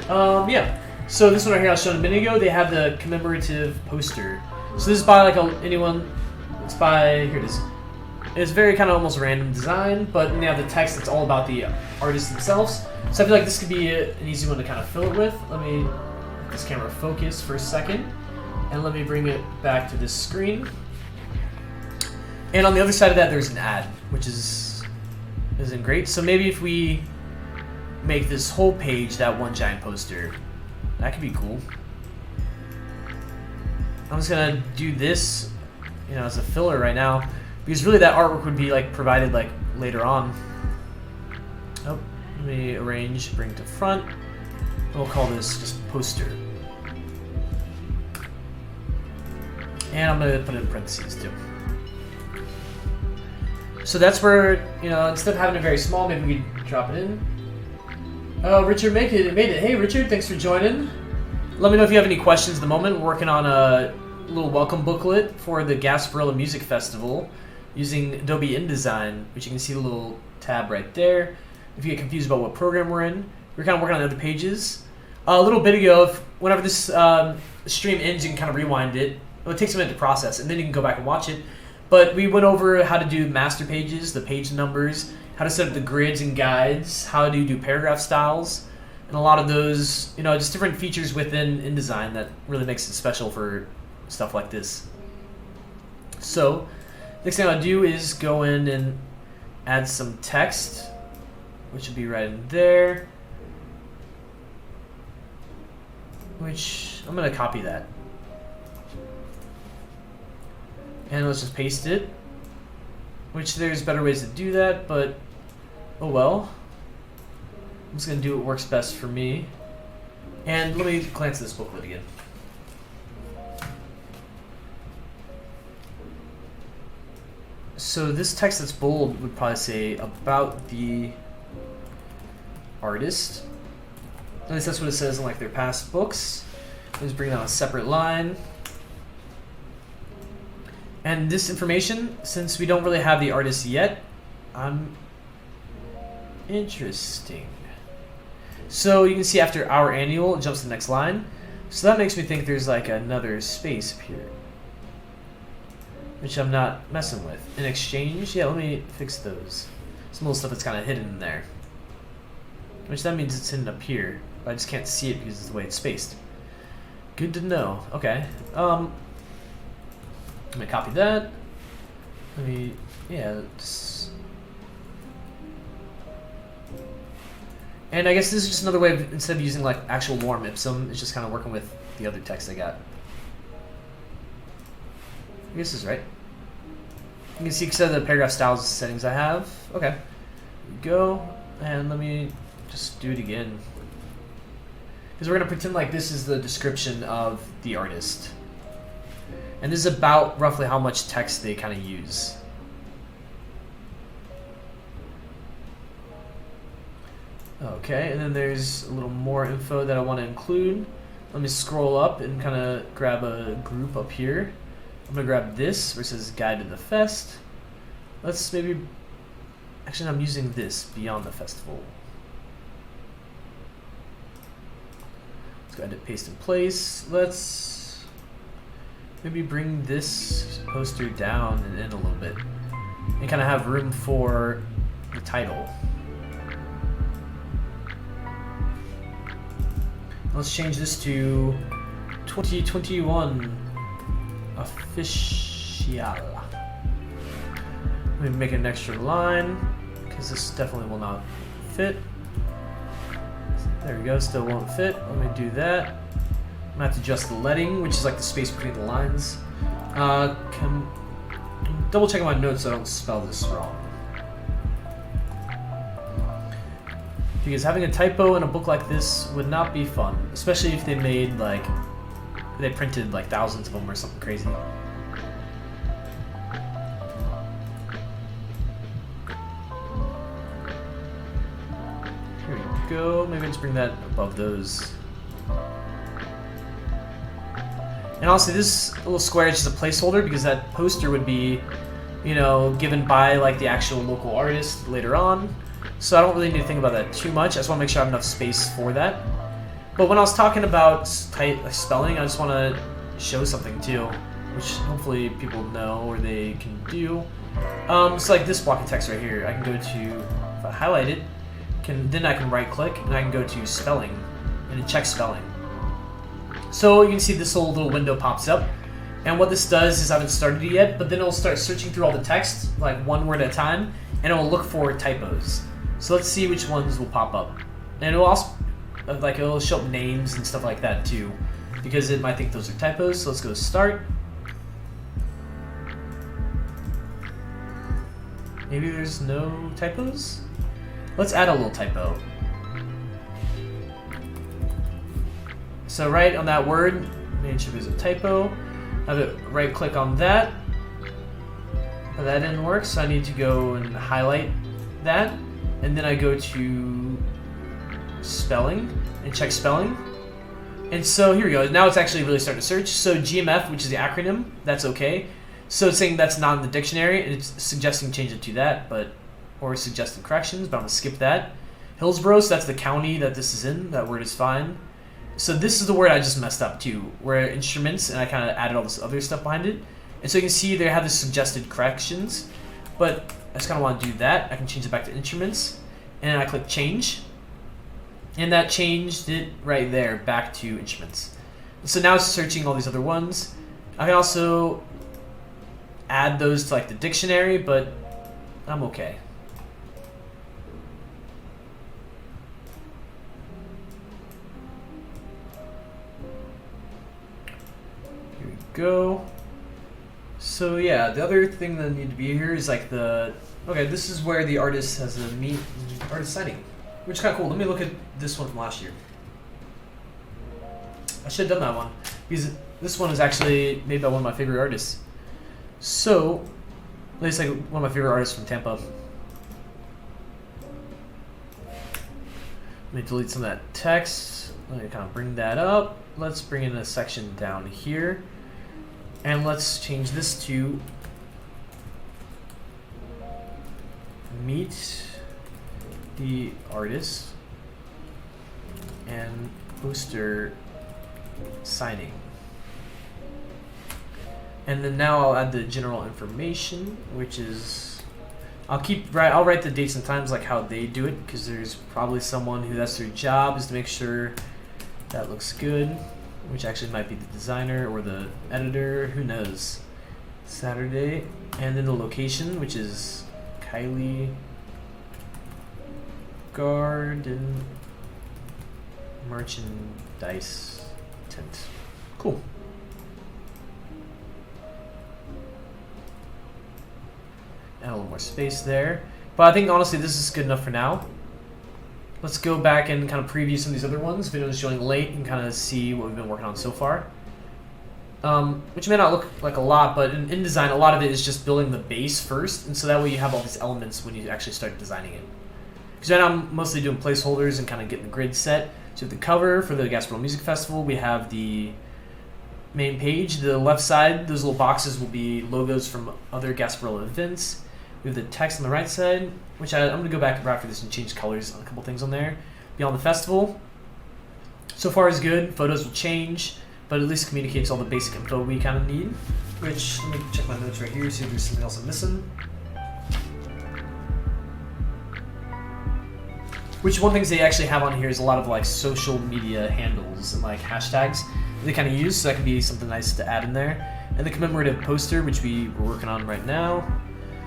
Yeah. So this one right here I was showing a minute ago, they have the Commemorative Poster. So this is by like it's by, here it is. It's very kind of almost random design, but then they have the text that's all about the artists themselves. So I feel like this could be an easy one to kind of fill it with. Let me let this camera focus for a second, and let me bring it back to this screen. And on the other side of that, there's an ad, which isn't great. So maybe if we make this whole page that one giant poster, that could be cool. I'm just gonna do this, as a filler right now, because really that artwork would be like provided like later on. Oh, let me arrange, bring it to front. We'll call this just poster. And I'm gonna put it in parentheses too. So that's where, instead of having it very small, maybe we could drop it in. Oh, Richard made it. Hey, Richard, thanks for joining. Let me know if you have any questions at the moment. We're working on a little welcome booklet for the Gasparilla Music Festival using Adobe InDesign, which you can see the little tab right there. If you get confused about what program we're in, we're kind of working on the other pages. A little bit ago, whenever this stream ends, you can kind of rewind it. It takes a minute to process, and then you can go back and watch it. But we went over how to do master pages, the page numbers, how to set up the grids and guides, how to do paragraph styles, and a lot of those, just different features within InDesign that really makes it special for stuff like this. So, next thing I'll do is go in and add some text, which will be right in there, which I'm going to copy that. And let's just paste it, which there's better ways to do that, but oh well. I'm just going to do what works best for me. And let me glance at this booklet again. So this text that's bold would probably say about the artist. At least that's what it says in like their past books. Let's bring down a separate line. And this information, since we don't really have the artist yet, interesting. So you can see after our annual, it jumps to the next line. So that makes me think there's like another space up here, which I'm not messing with. In exchange, yeah, let me fix those. Some little stuff that's kind of hidden in there. Which that means it's hidden up here. But I just can't see it because of the way it's spaced. Good to know. Okay. I'm gonna copy that. Let me, and I guess this is just another way of, instead of using like actual lorem ipsum, it's just kind of working with the other text I got. I guess this is right. You can see some of the paragraph styles settings I have. Okay. Here we go. And let me just do it again. Because we're going to pretend like this is the description of the artist. And this is about roughly how much text they kind of use. Okay, and then there's a little more info that I want to include. Let me scroll up and kind of grab a group up here. I'm gonna grab this versus Guide to the Fest. Let's maybe, actually I'm using this, Beyond the Festival. Let's go ahead and paste in place. Let's maybe bring this poster down and in a little bit. And kind of have room for the title. Let's change this to 2021 official. Let me make an extra line because this definitely will not fit. There we go, still won't fit. Let me do that. I'm gonna have to adjust the leading, which is like the space between the lines. Double checking my notes so I don't spell this wrong. Because having a typo in a book like this would not be fun, especially if they made they printed like thousands of them or something crazy. Here we go. Maybe just bring that above those. And also, this little square is just a placeholder because that poster would be, you know, given by like the actual local artist later on. So I don't really need to think about that too much. I just want to make sure I have enough space for that. But when I was talking about spelling, I just want to show something too, which hopefully people know or they can do. So like this block of text right here, I can go to, if I highlight it, then I can right click and I can go to spelling and check spelling. So you can see this little window pops up. And what this does is I haven't started it yet, but then it'll start searching through all the text, like one word at a time, and it will look for typos. So let's see which ones will pop up. And it'll also, it'll show up names and stuff like that too, because it might think those are typos. So let's go to start. Maybe there's no typos? Let's add a little typo. So right on that word, make sure there's a typo. Have it right click on that. But that didn't work, so I need to go and highlight that. And then I go to spelling and check spelling. And so here we go. Now it's actually really starting to search. So GMF, which is the acronym, that's okay. So it's saying that's not in the dictionary, and it's suggesting change it to that, or suggested corrections, but I'm gonna skip that. Hillsborough, so that's the county that this is in. That word is fine. So this is the word I just messed up too, where instruments, and I kind of added all this other stuff behind it. And so you can see they have the suggested corrections, but I just kind of want to do that. I can change it back to instruments, and I click change, and that changed it right there back to instruments. So now it's searching all these other ones. I can also add those to like the dictionary, but I'm okay. Here we go. So yeah, the other thing that need to be here is like okay, this is where the artist has a artist signing, which is kind of cool. Let me look at this one from last year. I should have done that one because this one is actually made by one of my favorite artists. So, at least like one of my favorite artists from Tampa. Let me delete some of that text. Let me kind of bring that up. Let's bring in a section down here. And let's change this to meet the artist and poster signing. And then now I'll add the general information, which is I'll write the dates and times like how they do it, because there's probably someone who that's their job is to make sure that looks good, which actually might be the designer or the editor, who knows. Saturday, and then the location, which is Kylie Garden Merchandise Tent. Cool. Add a little more space there. But I think honestly this is good enough for now. Let's go back and kind of preview some of these other ones. Videos showing late and kind of see what we've been working on so far. Which may not look like a lot, but in InDesign, a lot of it is just building the base first, and so that way you have all these elements when you actually start designing it. Because right now I'm mostly doing placeholders and kind of getting the grid set. So the cover for the Gasparilla Music Festival, we have the main page. The left side, those little boxes will be logos from other Gasparilla events. We have the text on the right side, which I'm going to go back after this and change colors on a couple things on there. Beyond the festival, so far is good. Photos will change, but at least communicates all the basic info we kind of need. Which, let me check my notes right here, see if there's something else I'm missing. Which one things they actually have on here is a lot of like social media handles and like hashtags that they kind of use, so that could be something nice to add in there. And the commemorative poster, which we're working on right now.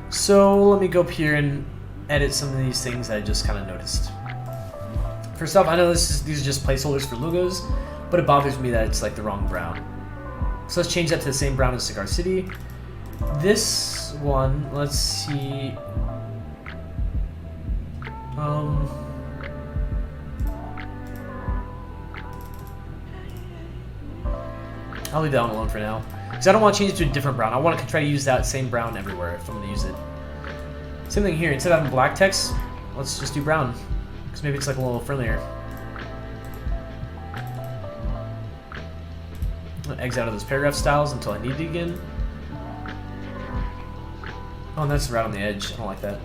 So let me go up here and edit some of these things I just kind of noticed. First off, I know these are just placeholders for logos, but it bothers me that it's like the wrong brown. So let's change that to the same brown as Cigar City. This one, let's see. I'll leave that one alone for now, because I don't want to change it to a different brown. I want to try to use that same brown everywhere if I'm going to use it. Same thing here. Instead of having black text, let's just do brown, because maybe it's like a little friendlier. I'm going to exit out of those paragraph styles until I need it again. Oh, and that's right on the edge. I don't like that.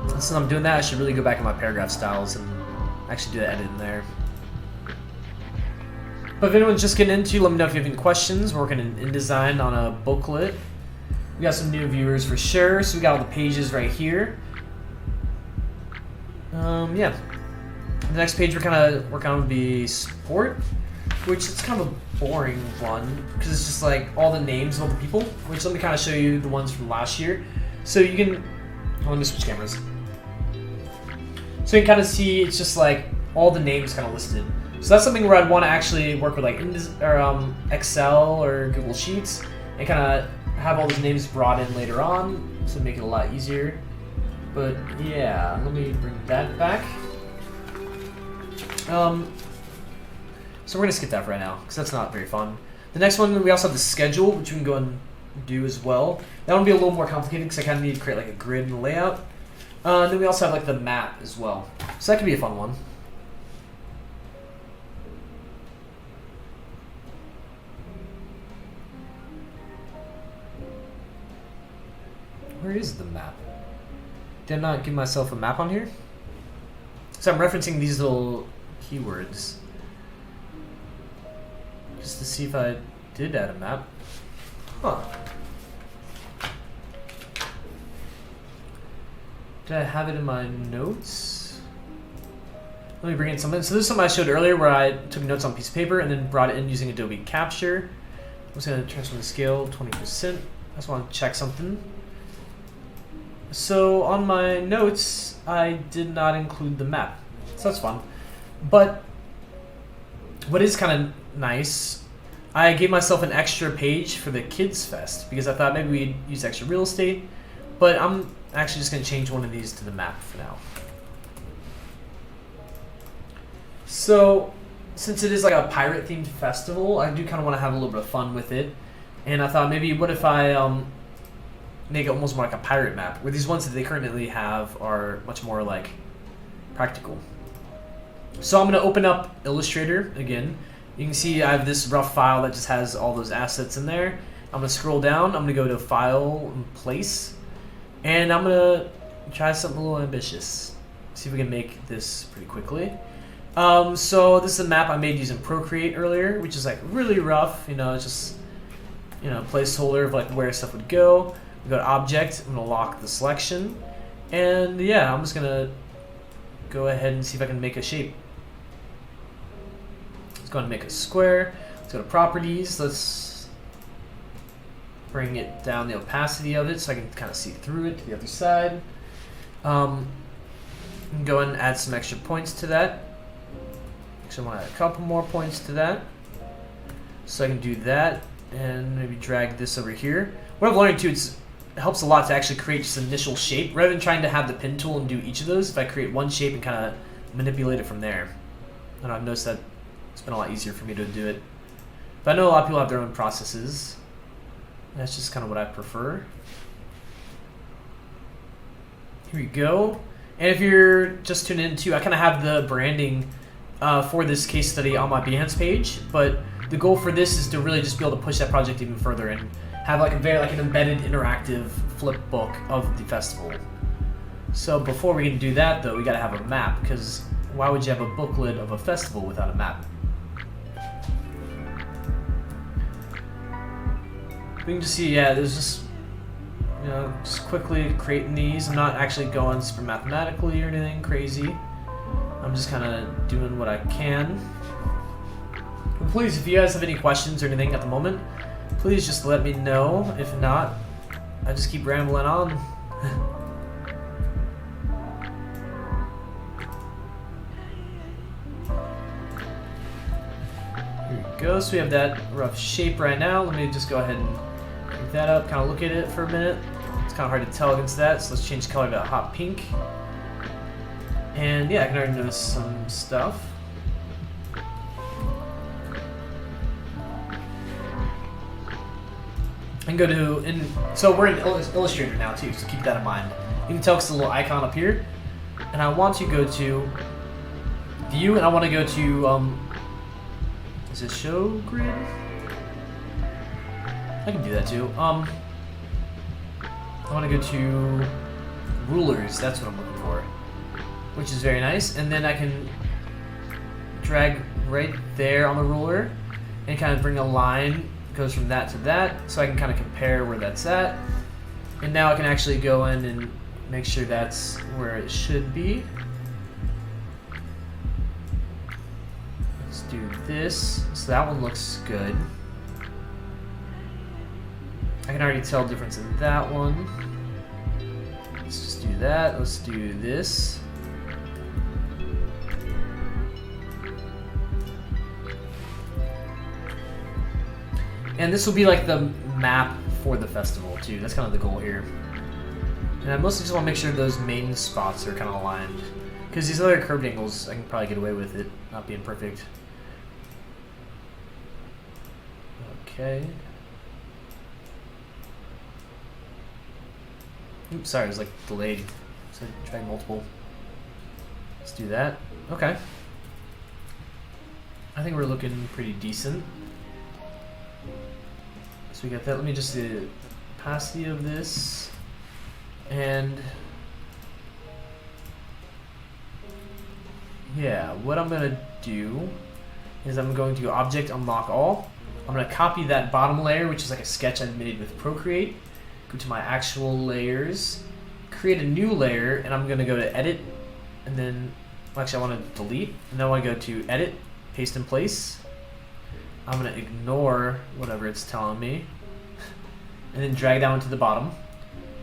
Since I'm doing that, I should really go back in my paragraph styles and actually do the edit in there. But if anyone's just getting into, let me know if you have any questions. We're working in InDesign on a booklet. We got some new viewers for sure, so we got all the pages right here. Yeah. The next page we're kind of working on would be support, which is kind of a boring one because it's just like all the names of all the people. Which let me kind of show you the ones from last year. So you can, let me switch cameras. So you can kind of see it's just like all the names kind of listed. So that's something where I'd want to actually work with like Excel or Google Sheets and kind of have all those names brought in later on to make it a lot easier. But yeah, let me bring that back. So we're gonna skip that for right now because that's not very fun. The next one, we also have the schedule, which we can go and do as well. That one will be a little more complicated because I kind of need to create like a grid and a layout. Then we also have like the map as well. So that could be a fun one. Where is the map? Did I not give myself a map on here? So I'm referencing these little keywords just to see if I did add a map. Huh. Did I have it in my notes? Let me bring in something. So this is something I showed earlier where I took notes on a piece of paper and then brought it in using Adobe Capture. I'm just going to transform the scale 20%. I just want to check something. So on my notes, I did not include the map. So that's fun. But what is kind of nice, I gave myself an extra page for the Kids Fest because I thought maybe we'd use extra real estate. But I'm actually just going to change one of these to the map for now. So, since it is like a pirate-themed festival, I do kind of want to have a little bit of fun with it. And I thought maybe what if I make it almost more like a pirate map, where these ones that they currently have are much more like practical. So I'm going to open up Illustrator again. You can see I have this rough file that just has all those assets in there. I'm going to scroll down. I'm going to go to File and Place. And I'm going to try something a little ambitious. See if we can make this pretty quickly. So this is a map I made using Procreate earlier, which is like really rough. You know, it's just, you know, a placeholder of like where stuff would go. We go to Object. I'm going to lock the selection. And yeah, I'm just going to go ahead and see if I can make a shape. Let's go ahead and make a square. Let's go to Properties. Let's bring it down the opacity of it so I can kind of see through it to the other side. Go ahead and add some extra points to that. Actually, I want to add a couple more points to that. So I can do that and maybe drag this over here. What I've learned too, it helps a lot to actually create just an initial shape rather than trying to have the pen tool and do each of those. If I create one shape and kind of manipulate it from there. And I've noticed that it's been a lot easier for me to do it. But I know a lot of people have their own processes. That's just kind of what I prefer. Here we go. And if you're just tuning in too, I kind of have the branding for this case study on my Behance page, but the goal for this is to really just be able to push that project even further and have like an embedded interactive flip book of the festival. So before we can do that though, we gotta have a map, because why would you have a booklet of a festival without a map? We can just see, yeah, there's just, you know, just quickly creating these. I'm not actually going super mathematically or anything crazy. I'm just kind of doing what I can. But please, if you guys have any questions or anything at the moment, please just let me know. If not, I just keep rambling on. Here we go. So we have that rough shape right now. Let me just go ahead and pick that up, kind of look at it for a minute. It's kind of hard to tell against that, so let's change color to hot pink. And yeah, I can already notice some stuff. And go to, so we're in Illustrator now too, so keep that in mind. You can tell it's a little icon up here. And I want to go to View, and I want to go to, is it Show Grid? I can do that too. I want to go to Rulers, that's what I'm looking for. Which is very nice. And then I can drag right there on the ruler and kind of bring a line, goes from that to that, so I can kind of compare where that's at. And now I can actually go in and make sure that's where it should be. Let's do this. So that one looks good. I can already tell the difference in that one. Let's just do that. Let's do this. And this will be like the map for the festival too. That's kind of the goal here. And I mostly just want to make sure those main spots are kind of aligned. Because these other curved angles, I can probably get away with it not being perfect. Okay. Oops, sorry, it was like delayed. So I tried multiple. Let's do that. Okay. I think we're looking pretty decent. So we got that. Let me just see the opacity of this. And yeah, what I'm gonna do is I'm going to Object Unlock All. I'm gonna copy that bottom layer, which is like a sketch I made with Procreate. Go to my actual layers, create a new layer, and I'm gonna go to Edit, and then actually I want to delete, and then I want to go to Edit, Paste in Place. I'm going to ignore whatever it's telling me, and then drag down to the bottom.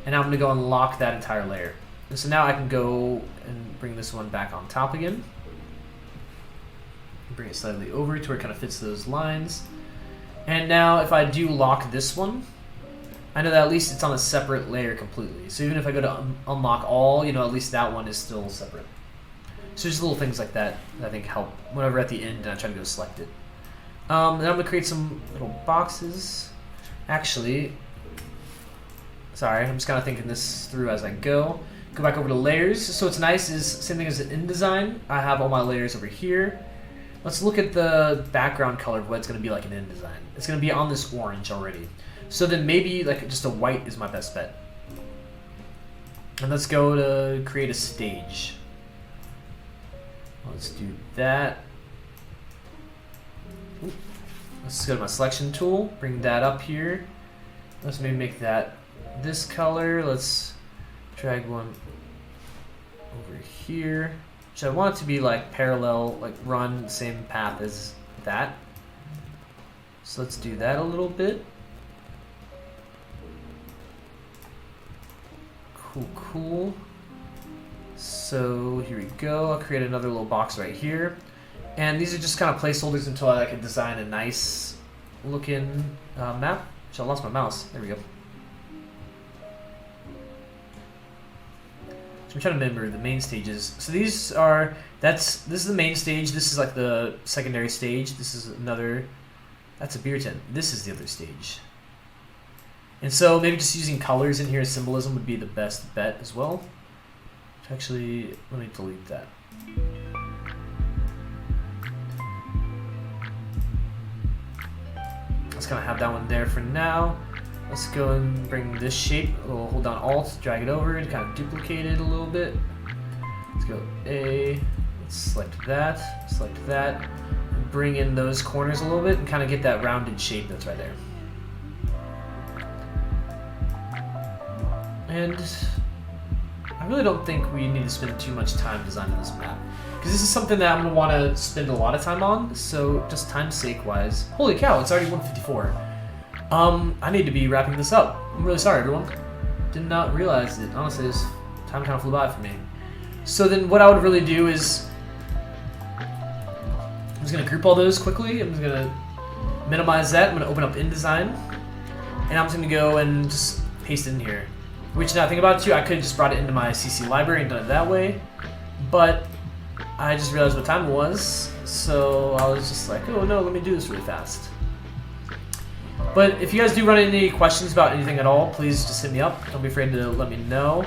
And now I'm going to go and lock that entire layer. And so now I can go and bring this one back on top again. Bring it slightly over to where it kind of fits those lines. And now if I do lock this one, I know that at least it's on a separate layer completely. So even if I go to unlock all, you know, at least that one is still separate. So just little things like that I think help whenever at the end and I try to go select it. Then I'm going to create some little boxes. Actually, sorry, I'm just kind of thinking this through as I go. Go back over to layers. So what's nice is, same thing as in InDesign, I have all my layers over here. Let's look at the background color of what it's going to be like in InDesign. It's going to be on this orange already. So then maybe like just a white is my best bet. And let's go to create a stage. Let's do that. Let's go to my selection tool, bring that up here. Let's maybe make that this color. Let's drag one over here. So I want it to be like parallel, like run the same path as that. So let's do that a little bit. Cool. So here we go. I'll create another little box right here. And these are just kind of placeholders until I can design a nice looking map. So I lost my mouse. There we go. I'm trying to remember the main stages. So this is the main stage. This is like the secondary stage. This is another, that's a beer tent. This is the other stage. And so maybe just using colors in here as symbolism would be the best bet as well. Actually, let me delete that. Let's kind of have that one there for now. Let's go and bring this shape. We'll hold down Alt, drag it over, and kind of duplicate it a little bit. Let's go A. Let's select that, and bring in those corners a little bit, and kind of get that rounded shape that's right there. And I really don't think we need to spend too much time designing this map, because this is something that I'm going to want to spend a lot of time on, so just time's sake wise. Holy cow, it's already 1:54. I need to be wrapping this up. I'm really sorry, everyone. Did not realize it. Honestly, this time kind of flew by for me. So then what I would really do is, I'm just going to group all those quickly. I'm just going to minimize that. I'm going to open up InDesign, and I'm just going to go and just paste it in here. Which, now think about it too, I could have just brought it into my CC library and done it that way, but I just realized what time it was, so I was just like, oh no, let me do this really fast. But if you guys do run into any questions about anything at all, please just hit me up. Don't be afraid to let me know.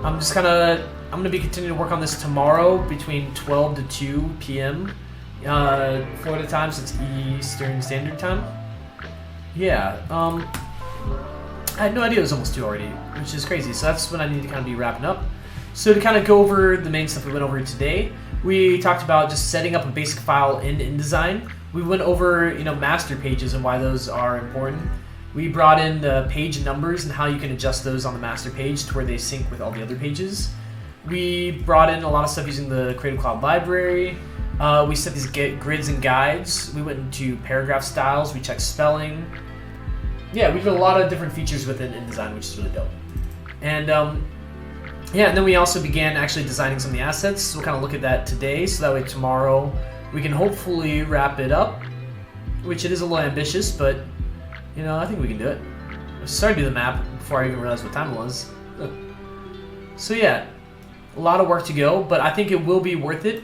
I'm going to be continuing to work on this tomorrow between 12 to 2 p.m. Florida time, so it's Eastern Standard Time. Yeah, I had no idea it was almost 2 already, which is crazy. So that's when I need to kind of be wrapping up. So to kind of go over the main stuff we went over today, we talked about just setting up a basic file in InDesign. We went over, master pages and why those are important. We brought in the page numbers and how you can adjust those on the master page to where they sync with all the other pages. We brought in a lot of stuff using the Creative Cloud library. We set these grids and guides. We went into paragraph styles. We checked spelling. Yeah, we did a lot of different features within InDesign, which is really dope. And and then we also began actually designing some of the assets. So we'll kind of look at that today, so that way tomorrow we can hopefully wrap it up, which it is a little ambitious, but I think we can do it. I started to do the map before I even realized what time it was. So yeah, a lot of work to go, but I think it will be worth it,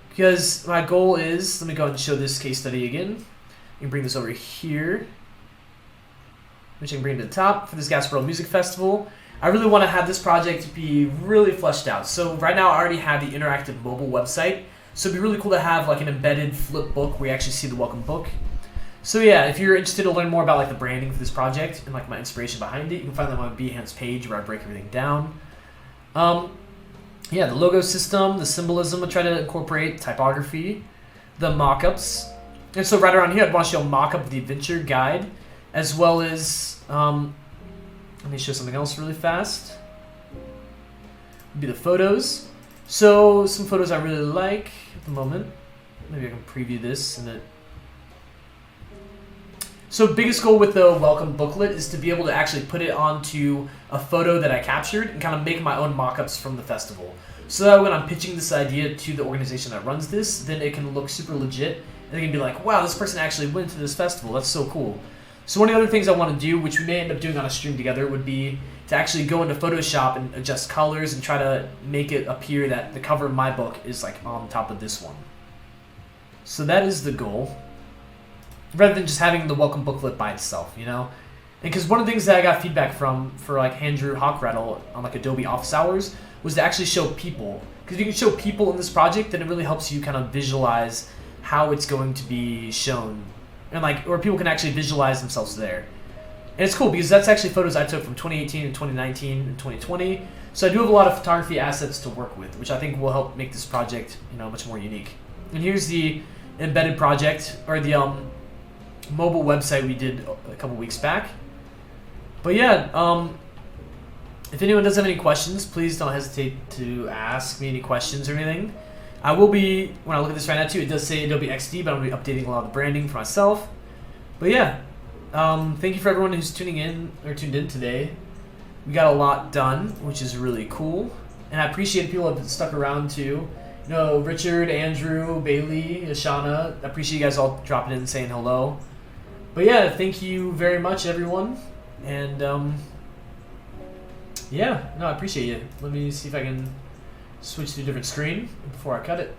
because my goal is, let me go ahead and show this case study again. You can bring this over here, which I can bring to the top for this Gasparilla Music Festival. I really want to have this project be really fleshed out. So right now I already have the interactive mobile website. So it'd be really cool to have like an embedded flip book where you actually see the welcome book. So yeah, if you're interested to learn more about like the branding for this project and like my inspiration behind it, you can find that on my Behance page where I break everything down. The logo system, the symbolism, I try to incorporate typography, the mock-ups. And so right around here I'd want to show a mock-up of the adventure guide, as well as, let me show something else really fast. Would be the photos. So some photos I really like at the moment. Maybe I can preview this in it. So biggest goal with the welcome booklet is to be able to actually put it onto a photo that I captured and kind of make my own mock-ups from the festival. So that when I'm pitching this idea to the organization that runs this, then it can look super legit. And they can be like, wow, this person actually went to this festival. That's so cool. So one of the other things I want to do, which we may end up doing on a stream together, would be to actually go into Photoshop and adjust colors and try to make it appear that the cover of my book is like on top of this one. So that is the goal, rather than just having the welcome booklet by itself, And because one of the things that I got feedback from for like Andrew Hockrattle on like Adobe Office Hours was to actually show people. Because if you can show people in this project, then it really helps you kind of visualize how it's going to be shown. And or people can actually visualize themselves there. And it's cool because that's actually photos I took from 2018 and 2019 and 2020. So I do have a lot of photography assets to work with, which I think will help make this project, much more unique. And here's the embedded project, or the mobile website we did a couple weeks back. But yeah, if anyone does have any questions, please don't hesitate to ask me any questions or anything. I will be, when I look at this right now too, it does say Adobe XD, but I'm going to be updating a lot of the branding for myself. But yeah, thank you for everyone who's tuned in today. We got a lot done, which is really cool. And I appreciate people who have stuck around too. Richard, Andrew, Bailey, Ashana, I appreciate you guys all dropping in and saying hello. But yeah, thank you very much, everyone. And I appreciate you. Let me see if I can switch to a different screen before I cut it.